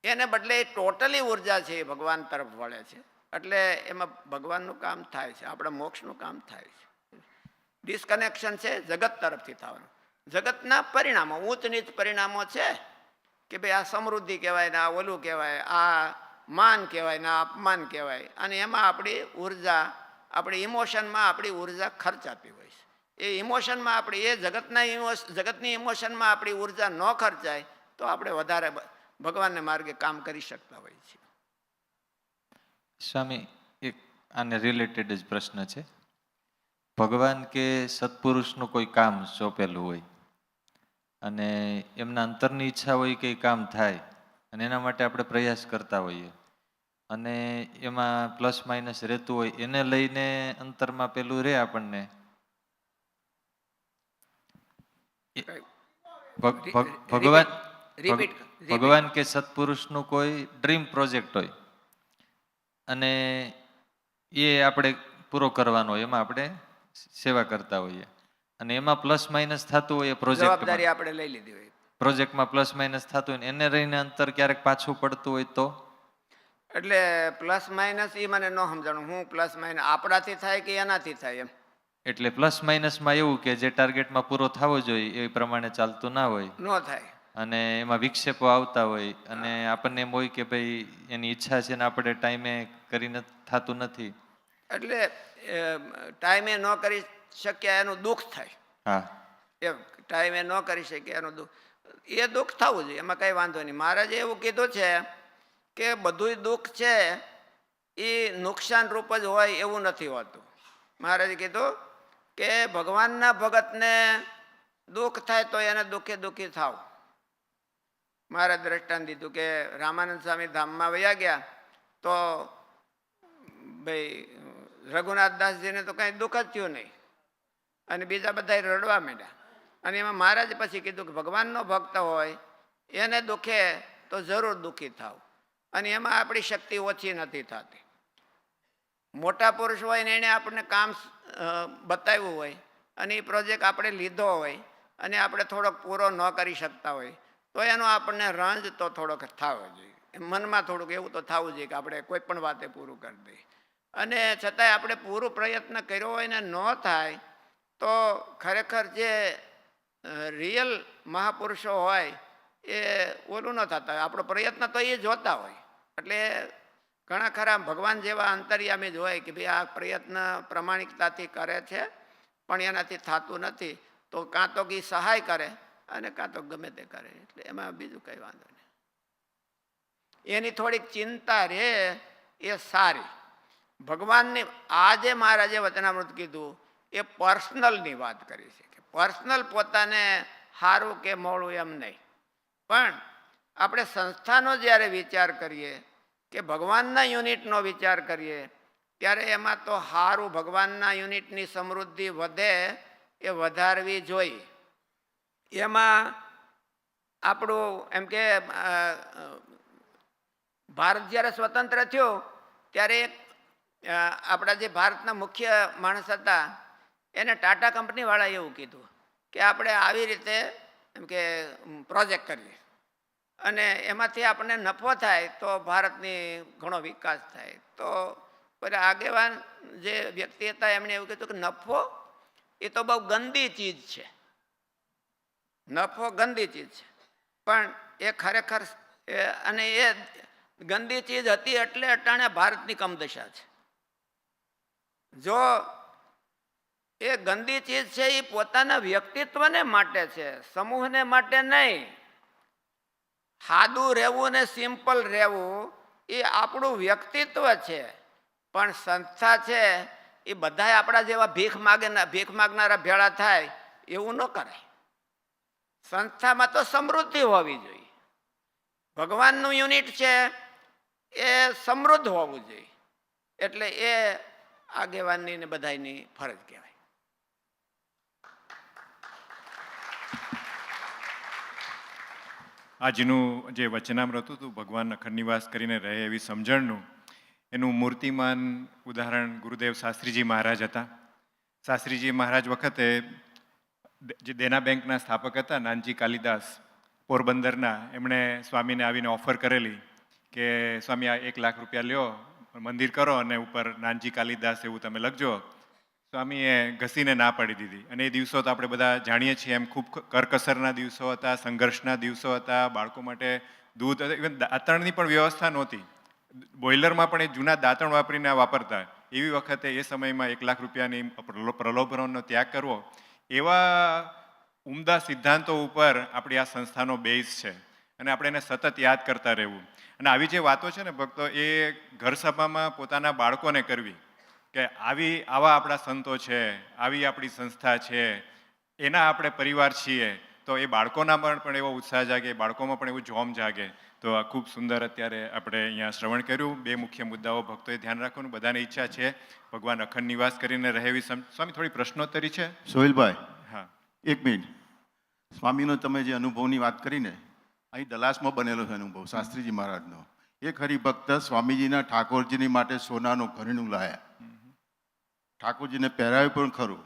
એને બદલે એ ટોટલી ઉર્જા છે એ ભગવાન તરફ વળે છે. એટલે એમાં ભગવાનનું કામ થાય છે, આપણા મોક્ષનું કામ થાય છે. ડિસ્કનેક્શન છે જગત તરફથી થવાનું. જગતના પરિણામો, ઊંચ નીચ પરિણામો છે કે ભાઈ આ સમૃદ્ધિ કહેવાય ને આ ઓલું કહેવાય, આ માન કહેવાય ને આ અપમાન કહેવાય. અને એમાં આપણી ઉર્જા, આપણી ઇમોશનમાં આપણી ઉર્જા ખર્ચાતી હોય છે. એ ઇમોશનમાં આપણી એ જગતની ઇમોશનમાં આપણી ઉર્જા ન ખર્ચાય તો આપણે વધારે ભગવાનને માર્ગે કામ કરી શકતા હોઈએ છીએ. સ્વામી, એક આને રિલેટેડ જ પ્રશ્ન છે. ભગવાન કે સત્પુરુષનું કોઈ કામ સોંપેલું હોય અને એમના અંતરની ઈચ્છા હોય કે એ કામ થાય અને એના માટે આપણે પ્રયાસ કરતા હોઈએ અને એમાં પ્લસ માઇનસ રહેતું હોય, એને લઈને અંતરમાં પેલું રહે આપણને ભગવાન ભગવાન કે સત્પુરુષનું કોઈ ડ્રીમ પ્રોજેક્ટ હોય અને એ આપણે પૂરો કરવાનો હોય, એમાં આપણે સેવા કરતા હોઈએ અને એમાં પ્લસ માઇનસ થતું હોય, જવાબદારી આપણે લઈ લીધી હોય, પ્રોજેક્ટમાં પ્લસ માઇનસ થતું હોય એને રહીને અંતર ક્યારેક પાછું પડતું હોય તો એટલે પ્લસ માઇનસ એ મને ન સમજાણું. હું પ્લસ માઇનસ આપણાથી થાય કે એનાથી થાય એમ? એટલે પ્લસ માઇનસમાં એવું કે જે ટાર્ગેટમાં પૂરો થવો જોઈએ એ પ્રમાણે ચાલતું ના હોય, ન થાય, અને એમાં વિક્ષેપો આવતા હોય અને આપણને એમ હોય કે ભાઈ એની ઈચ્છા છે ને આપણે ટાઈમે કરીને થતું નથી, એટલે ટાઈમે ન કરી શક્યા એનું દુઃખ થાય. હા, એમ ટાઈમે ન કરી શક્યા એનું દુઃખ, એ દુઃખ થવું જોઈએ, એમાં કંઈ વાંધો નહીં. મહારાજે એવું કીધું છે કે બધુંય દુઃખ છે એ નુકસાન રૂપ જ હોય એવું નથી હોતું. મહારાજે કીધું કે ભગવાનના ભગતને દુઃખ થાય તો એને દુઃખે દુઃખી થાવ. મહારાજ દ્રષ્ટાંત દીધું કે રામાનંદ સ્વામી ધામમાં વયા ગયા તો ભાઈ રઘુનાથ દાસજીને તો કંઈ દુઃખ જ થયું નહીં અને બીજા બધા રડવા માંડ્યા. અને એમાં મહારાજે પછી કીધું કે ભગવાનનો ભક્ત હોય એને દુઃખે તો જરૂર દુઃખી થાવ, અને એમાં આપણી શક્તિ ઓછી નથી થતી. મોટા પુરુષ હોય ને એણે આપણને કામ બતાવ્યું હોય અને એ પ્રોજેક્ટ આપણે લીધો હોય અને આપણે થોડોક પૂરો ન કરી શકતા હોય તો એનો આપણને રંજ તો થોડોક થવો જોઈએ. મનમાં થોડુંક એવું તો થવું જોઈએ કે આપણે કોઈ પણ વાતે પૂરું કરી દઈએ. અને છતાંય આપણે પૂરું પ્રયત્ન કર્યો હોય ને ન થાય તો ખરેખર જે રિયલ મહાપુરુષો હોય એ ઓલું ન થતા હોય. આપણો પ્રયત્ન તો એ જોતા હોય. એટલે ઘણા ખરા ભગવાન જેવા અંતર્યામી જ હોય કે ભાઈ આ પ્રયત્ન પ્રમાણિકતાથી કરે છે પણ એનાથી થતું નથી, તો કાં તો એ સહાય કરે અને કાં તો ગમે તે કરે. એટલે એમાં બીજું કંઈ વાંધો નહીં. એની થોડીક ચિંતા રહે એ સારી. ભગવાનની આ જે મહારાજે વચનામૃત કીધું એ પર્સનલની વાત કરી છે કે પર્સનલ પોતાને સારું કે મોડું એમ નહીં, પણ આપણે સંસ્થાનો જ્યારે વિચાર કરીએ કે ભગવાનના યુનિટનો વિચાર કરીએ ત્યારે એમાં તો સારું ભગવાનના યુનિટની સમૃદ્ધિ વધે એ વધારવી જોઈએ. એમાં આપણું એમ કે ભારત જ્યારે સ્વતંત્ર થયો ત્યારે એક આપણા જે ભારતના મુખ્ય માણસ હતા એને ટાટા કંપનીવાળાએ એવું કીધું કે આપણે આવી રીતે એમ કે પ્રોજેક્ટ કરીએ અને એમાંથી આપણને નફો થાય તો ભારતની ઘણો વિકાસ થાય. તો પેલા આગેવાન જે વ્યક્તિ હતા એમણે એવું કીધું કે નફો એ તો બહુ ગંદી ચીજ છે, નફો ગંદી ચીજ છે. પણ એ ખરેખર અને એ ગંદી ચીજ હતી એટલે અટાણે ભારતની કમદશા છે. જો એ ગંદી ચીજ છે એ પોતાના વ્યક્તિત્વને માટે છે, સમૂહને માટે નહીં. સાદું રહેવું ને સિમ્પલ રહેવું એ આપણું વ્યક્તિત્વ છે. પણ સંસ્થા છે એ બધા આપણા જેવા ભીખ માગનારા ભેળા થાય એવું ન કરાય. સંસ્થામાં તો સમૃદ્ધિ હોવી જોઈએ. ભગવાનનું યુનિટ છે એ સમૃદ્ધ હોવું જોઈએ. એટલે એ આગેવાનની ને બધાની ફરજ કહેવાય. આજનું જે વચનામૃત હતું ભગવાન અખંડ નિવાસ કરીને રહે એવી સમજણનું, એનું મૂર્તિમાન ઉદાહરણ ગુરુદેવ શાસ્ત્રીજી મહારાજ હતા. શાસ્ત્રીજી મહારાજ વખતે જે દેના બેંકના સ્થાપક હતા નાનજી કાલિદાસ પોરબંદરના, એમણે સ્વામીને આવીને ઓફર કરેલી કે સ્વામી આ 1 લાખ રૂપિયા લ્યો, મંદિર કરો અને ઉપર નાનજી કાલિદાસ એવું તમે લખજો. સ્વામીએ ઘસીને ના પાડી દીધી. અને એ દિવસો તો આપણે બધા જાણીએ છીએ એમ ખૂબ કરકસરના દિવસો હતા, સંઘર્ષના દિવસો હતા. બાળકો માટે દૂધ, ઇવન દાંતણની પણ વ્યવસ્થા નહોતી. બોઇલરમાં પણ એ જૂના દાંતણ વાપરીને વાપરતા. એવી વખતે એ સમયમાં 1 લાખ રૂપિયાની પ્રલોભનનો ત્યાગ કરવો, એવા ઉમદા સિદ્ધાંતો ઉપર આપણી આ સંસ્થાનો બેઝ છે અને આપણે એને સતત યાદ કરતા રહેવું. અને આવી જે વાતો છે ને ભક્તો, એ ઘર સભામાં પોતાના બાળકોને કરવી કે આવા આપણા સંતો છે, આવી આપણી સંસ્થા છે, એના આપણે પરિવાર છીએ, તો એ બાળકોના પણ એવો ઉત્સાહ જાગે, બાળકોમાં પણ એવું જોમ જાગે. તો આ ખૂબ સુંદર અત્યારે આપણે અહીંયા શ્રવણ કર્યું. 2 મુખ્ય મુદ્દાઓ ભક્તોએ ધ્યાન રાખવાનું. બધાની ઈચ્છા છે ભગવાન અખંડ નિવાસ કરીને રહે એવી. સ્વામી થોડી પ્રશ્નોત્તરી છે. સોહિલભાઈ, હા, 1 મિનિટ. સ્વામીનો તમે જે અનુભવની વાત કરીને, અહીં દલાસમાં બનેલો છે અનુભવ શાસ્ત્રીજી મહારાજનો. એક હરિભક્ત સ્વામીજીના ઠાકોરજીની માટે સોનાનું ઘરેણું લાયા. ઠાકોરજીને પહેરાવ્યું પણ ખરું.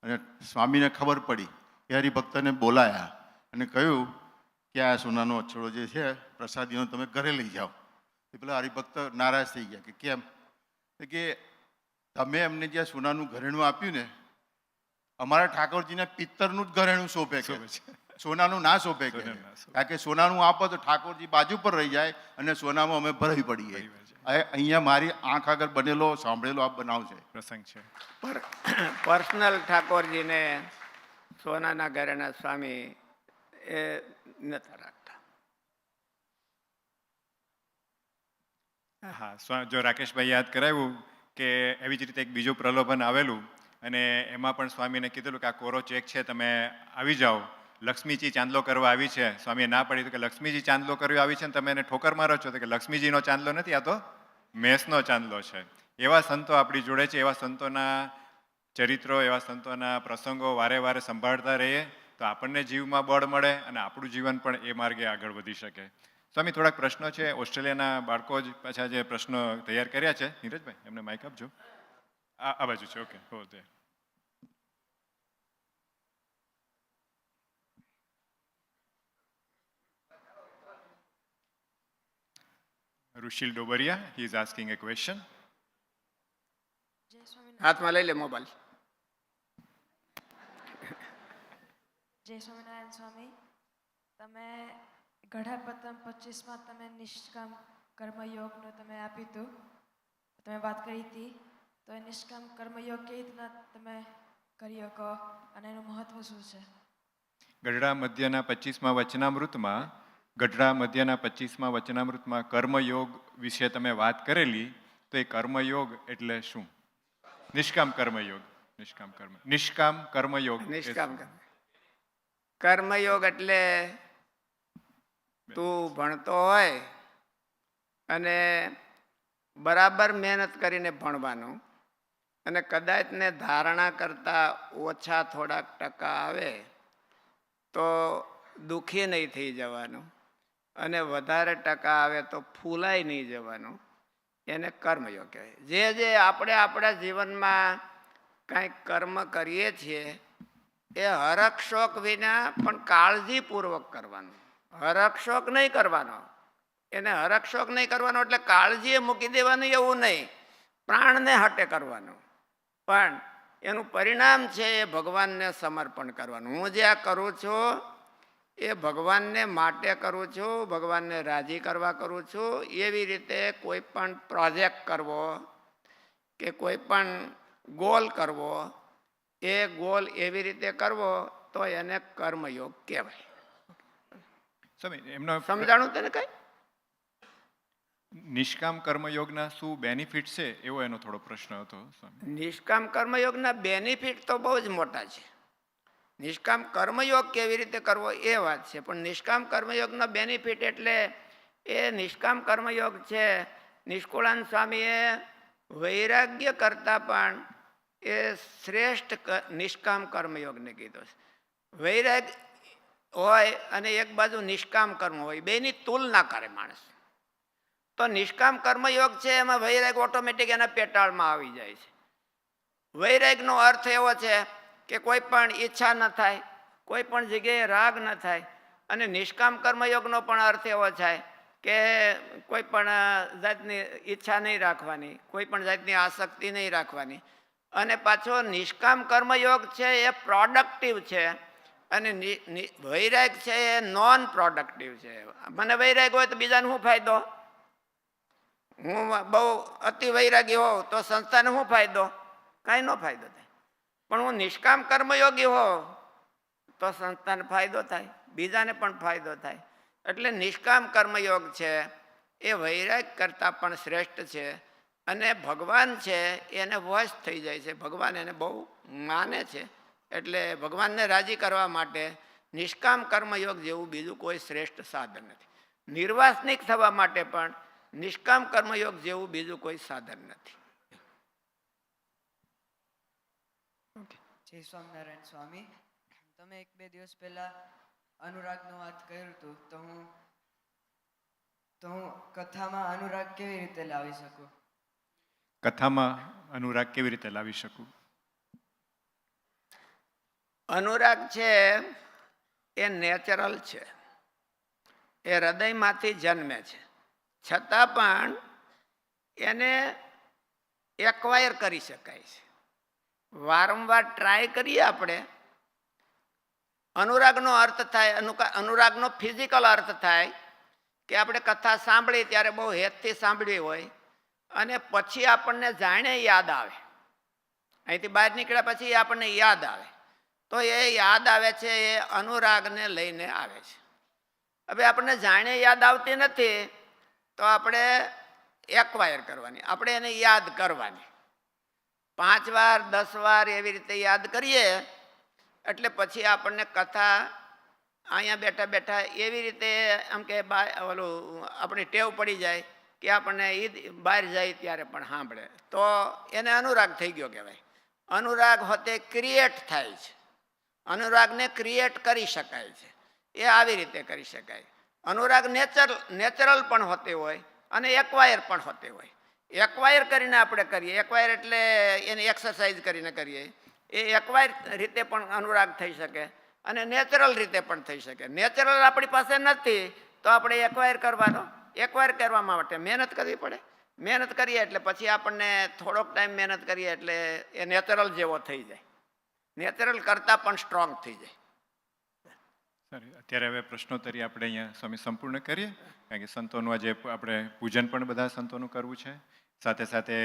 અને સ્વામીને ખબર પડી. એ હરિભક્તને બોલાયા અને કહ્યું કે આ સોનાનો અછડો જે છે પ્રસાદીનો તમે ઘરે લઈ જાઓ. એ પેલા હરિભક્ત નારાજ થઈ ગયા કે કેમ? કે તમે એમને જે સોનાનું ઘરેણું આપ્યું ને, અમારા ઠાકોરજીને પિત્તરનું જ ઘરેણું શોભે છે, સોનાનું ના શોભે કે. કારણ કે સોનાનું આપો તો ઠાકોરજી બાજુ પર રહી જાય અને સોનામાં અમે ભરાઈ પડીએ. અહીંયા મારી આંખ આગળ બનેલો સાંભળેલો આ બનાવ છે, પ્રસંગ છે. પર્સનલ ઠાકોરજીને સોનાના ઘરેણા સ્વામી એ નતા રાખતા. હા, જો રાકેશભાઈ યાદ કરાવ્યું કે એવી જ રીતે એક બીજું પ્રલોભન આવેલું અને એમાં પણ સ્વામીને કીધેલું કે આ કોરો ચેક છે, તમે આવી જાઓ, લક્ષ્મીજી ચાંદલો કરવા આવી છે. સ્વામીએ ના પાડી કે લક્ષ્મીજી ચાંદલો કરવા આવી છે ને તમે એને ઠોકર મારો છો. તો કે લક્ષ્મીજીનો ચાંદલો નથી, આ તો મેષનો ચાંદલો છે. એવા સંતો આપણી જોડે છે. એવા સંતોના ચરિત્રો, એવા સંતોના પ્રસંગો વારે વારે સંભાળતા રહીએ તો આપણને જીવમાં બળ મળે અને આપણું જીવન પણ એ માર્ગે આગળ વધી શકે. સ્વામી, થોડાક પ્રશ્નો છે. ઓસ્ટ્રેલિયાના બાળકો જ પાછા જે પ્રશ્નો તૈયાર કર્યા છે. નીરજભાઈ, એમને માઇક આપજો. આ બાજુ છે. ઓકે, હો તે. Rushil Dobaria, he is asking a question. હાથમાં લઈ લે મોબાઈલ. જય સ્વામિનારાયણ સ્વામી, તમે ગઢા પતમ 25માં તમે નિષ્કામ કર્મયોગનું તમે આપ્યું હતું, તમે વાત કરી હતી. તો એ નિષ્કામ કર્મયોગ કેવી રીતના તમે કરી શકો અને એનું મહત્વ શું છે? ગઢડા મધ્યના 25મા વચનામૃતમાં કર્મયોગ વિશે તમે વાત કરેલી. તો એ કર્મયોગ એટલે શું? નિષ્કામ કર્મયોગ. નિષ્કામ કર્મયોગ. કર્મયોગ એટલે તું ભણતો હોય અને બરાબર મહેનત કરીને ભણવાનું અને કદાચ ને ધારણા કરતાં ઓછા થોડાક ટકા આવે તો દુઃખી નહીં થઈ જવાનું અને વધારે ટકા આવે તો ફૂલાઈ નહીં જવાનું. એને કર્મયોગ કહેવાય. જે આપણે આપણા જીવનમાં કાંઈક કર્મ કરીએ છીએ એ હરખ શોખ વિના પણ કાળજીપૂર્વક કરવાનું. હરખ શોખ નહીં કરવાનો, એને હરખ શોખ નહીં કરવાનો એટલે કાળજીએ મૂકી દેવાનું એવું નહીં, પ્રાણને હટે કરવાનું. પણ એનું પરિણામ છે એ ભગવાનને સમર્પણ કરવાનું. હું જે આ કરું છું એ ભગવાનને માટે કરું છું, ભગવાનને રાજી કરવા કરું છું. એવી રીતે કોઈ પણ પ્રોજેક્ટ કરવો કે કોઈ પણ ગોલ કરવો, એ ગોલ એવી રીતે કરવો તો એને કર્મયોગ કહેવાય. સ્વામી એમનો સમજાણું તને કઈ? નિષ્કામ કર્મયોગના શું બેનિફિટ છે એવો એનો થોડો પ્રશ્ન હતો સ્વામી. નિષ્કામ કર્મયોગના બેનિફિટ તો બહુ જ મોટા છે. નિષ્કામ કર્મયોગ કેવી રીતે કરવો એ વાત છે, પણ નિષ્કામ કર્મયોગનો બેનિફિટ એટલે એ નિષ્કામ કર્મયોગ છે. નિષ્કુળાનંદ સ્વામીએ વૈરાગ્ય કરતાં પણ એ શ્રેષ્ઠ નિષ્કામ કર્મયોગને કીધો છે. વૈરાગ્ય હોય અને એક બાજુ નિષ્કામ કર્મ હોય, બેની તુલના કરે માણસ. તો નિષ્કામ કર્મયોગ છે એમાં વૈરાગ ઓટોમેટિક એના પેટાળમાં આવી જાય છે. વૈરાગનો અર્થ એવો છે કે કોઈ પણ ઈચ્છા ન થાય, કોઈ પણ જગ્યાએ રાગ ન થાય. અને નિષ્કામ કર્મયોગનો પણ અર્થ એવો થાય કે કોઈ પણ જાતની ઈચ્છા નહીં રાખવાની, કોઈ પણ જાતની આસક્તિ નહીં રાખવાની. અને પાછો નિષ્કામ કર્મયોગ છે એ પ્રોડક્ટિવ છે અને વૈરાગ છે એ નોન પ્રોડક્ટિવ છે. મને વૈરાગ હોય તો બીજાને શું ફાયદો? હું બહુ અતિ વૈરાગી હોઉં તો સંસ્થાને શું ફાયદો? કાંઈ ન ફાયદો થાય. પણ હું નિષ્કામ કર્મયોગી હોઉં તો સંસ્થાને ફાયદો થાય, બીજાને પણ ફાયદો થાય. એટલે નિષ્કામ કર્મયોગ છે એ વૈરાગ કરતાં પણ શ્રેષ્ઠ છે. અને ભગવાન છે એને વશ થઈ જાય છે, ભગવાન એને બહુ માને છે. એટલે ભગવાનને રાજી કરવા માટે નિષ્કામ કર્મયોગ જેવું બીજું કોઈ શ્રેષ્ઠ સાધન નથી. નિર્વાસનિક થવા માટે પણ નિષ્કામ કર્મયોગ જેવું બીજું કોઈ સાધન નથી. જય સ્વામિનારાયણ સ્વામી, તમે 1-2 દિવસ પહેલા અનુરાગનું વાત કર્યું હતું, તો હું કથામાં અનુરાગ કેવી રીતે લાવી શકું? કથામાં અનુરાગ કેવી રીતે લાવી શકું? અનુરાગ છે એ નેચરલ છે, એ હૃદયમાંથી જન્મે છે. છતાં પણ એને એક્વાયર કરી શકાય છે. વારંવાર ટ્રાય કરીએ આપણે. અનુરાગનો અર્થ થાય, અનુરાગનો ફિઝિકલ અર્થ થાય કે આપણે કથા સાંભળી ત્યારે બહુ હેતથી સાંભળવી હોય અને પછી આપણને જાણે યાદ આવે, અહીંથી બહાર નીકળ્યા પછી આપણને યાદ આવે, તો એ યાદ આવે છે એ અનુરાગને લઈને આવે છે. હવે આપણને જાણે યાદ આવતી નથી તો આપણે એક્વાયર કરવાની, આપણે એને યાદ કરવાની. 5 વાર 10 વાર એવી રીતે યાદ કરીએ એટલે પછી આપણને કથા અહીંયા બેઠા બેઠા એવી રીતે આમ કે ઓલું આપણી ટેવ પડી જાય કે આપણને એ બહાર જાય ત્યારે પણ સાંભળે, તો એને અનુરાગ થઈ ગયો કહેવાય. અનુરાગ હોતે ક્રિએટ થાય છે, અનુરાગને ક્રિએટ કરી શકાય છે. એ આવી રીતે કરી શકાય. અનુરાગ નેચરલ પણ હોતે હોય અને એક્વાયર પણ હોતે હોય. એક્વાયર કરીને આપણે કરીએ, એક્વાયર એટલે એની એક્સરસાઇઝ કરીને કરીએ, એ એક્વાયર રીતે પણ અનુરાગ થઈ શકે અને નેચરલ રીતે પણ થઈ શકે. નેચરલ આપણી પાસે નથી તો આપણે એક્વાયર કરવાનો, એક્વાયર કરવા માટે મહેનત કરવી પડે. મહેનત કરીએ એટલે પછી આપણને થોડોક ટાઈમ મહેનત કરીએ એટલે એ નેચરલ જેવો થઈ જાય, નેચરલ કરતાં પણ સ્ટ્રોંગ થઈ જાય. અત્યારે હવે પ્રશ્નોત્તરી આપણે અહીંયા સ્વામી સંપૂર્ણ કરીએ, કારણ કે સંતોનું આજે આપણે પૂજન પણ બધા સંતોનું કરવું છે, સાથે સાથે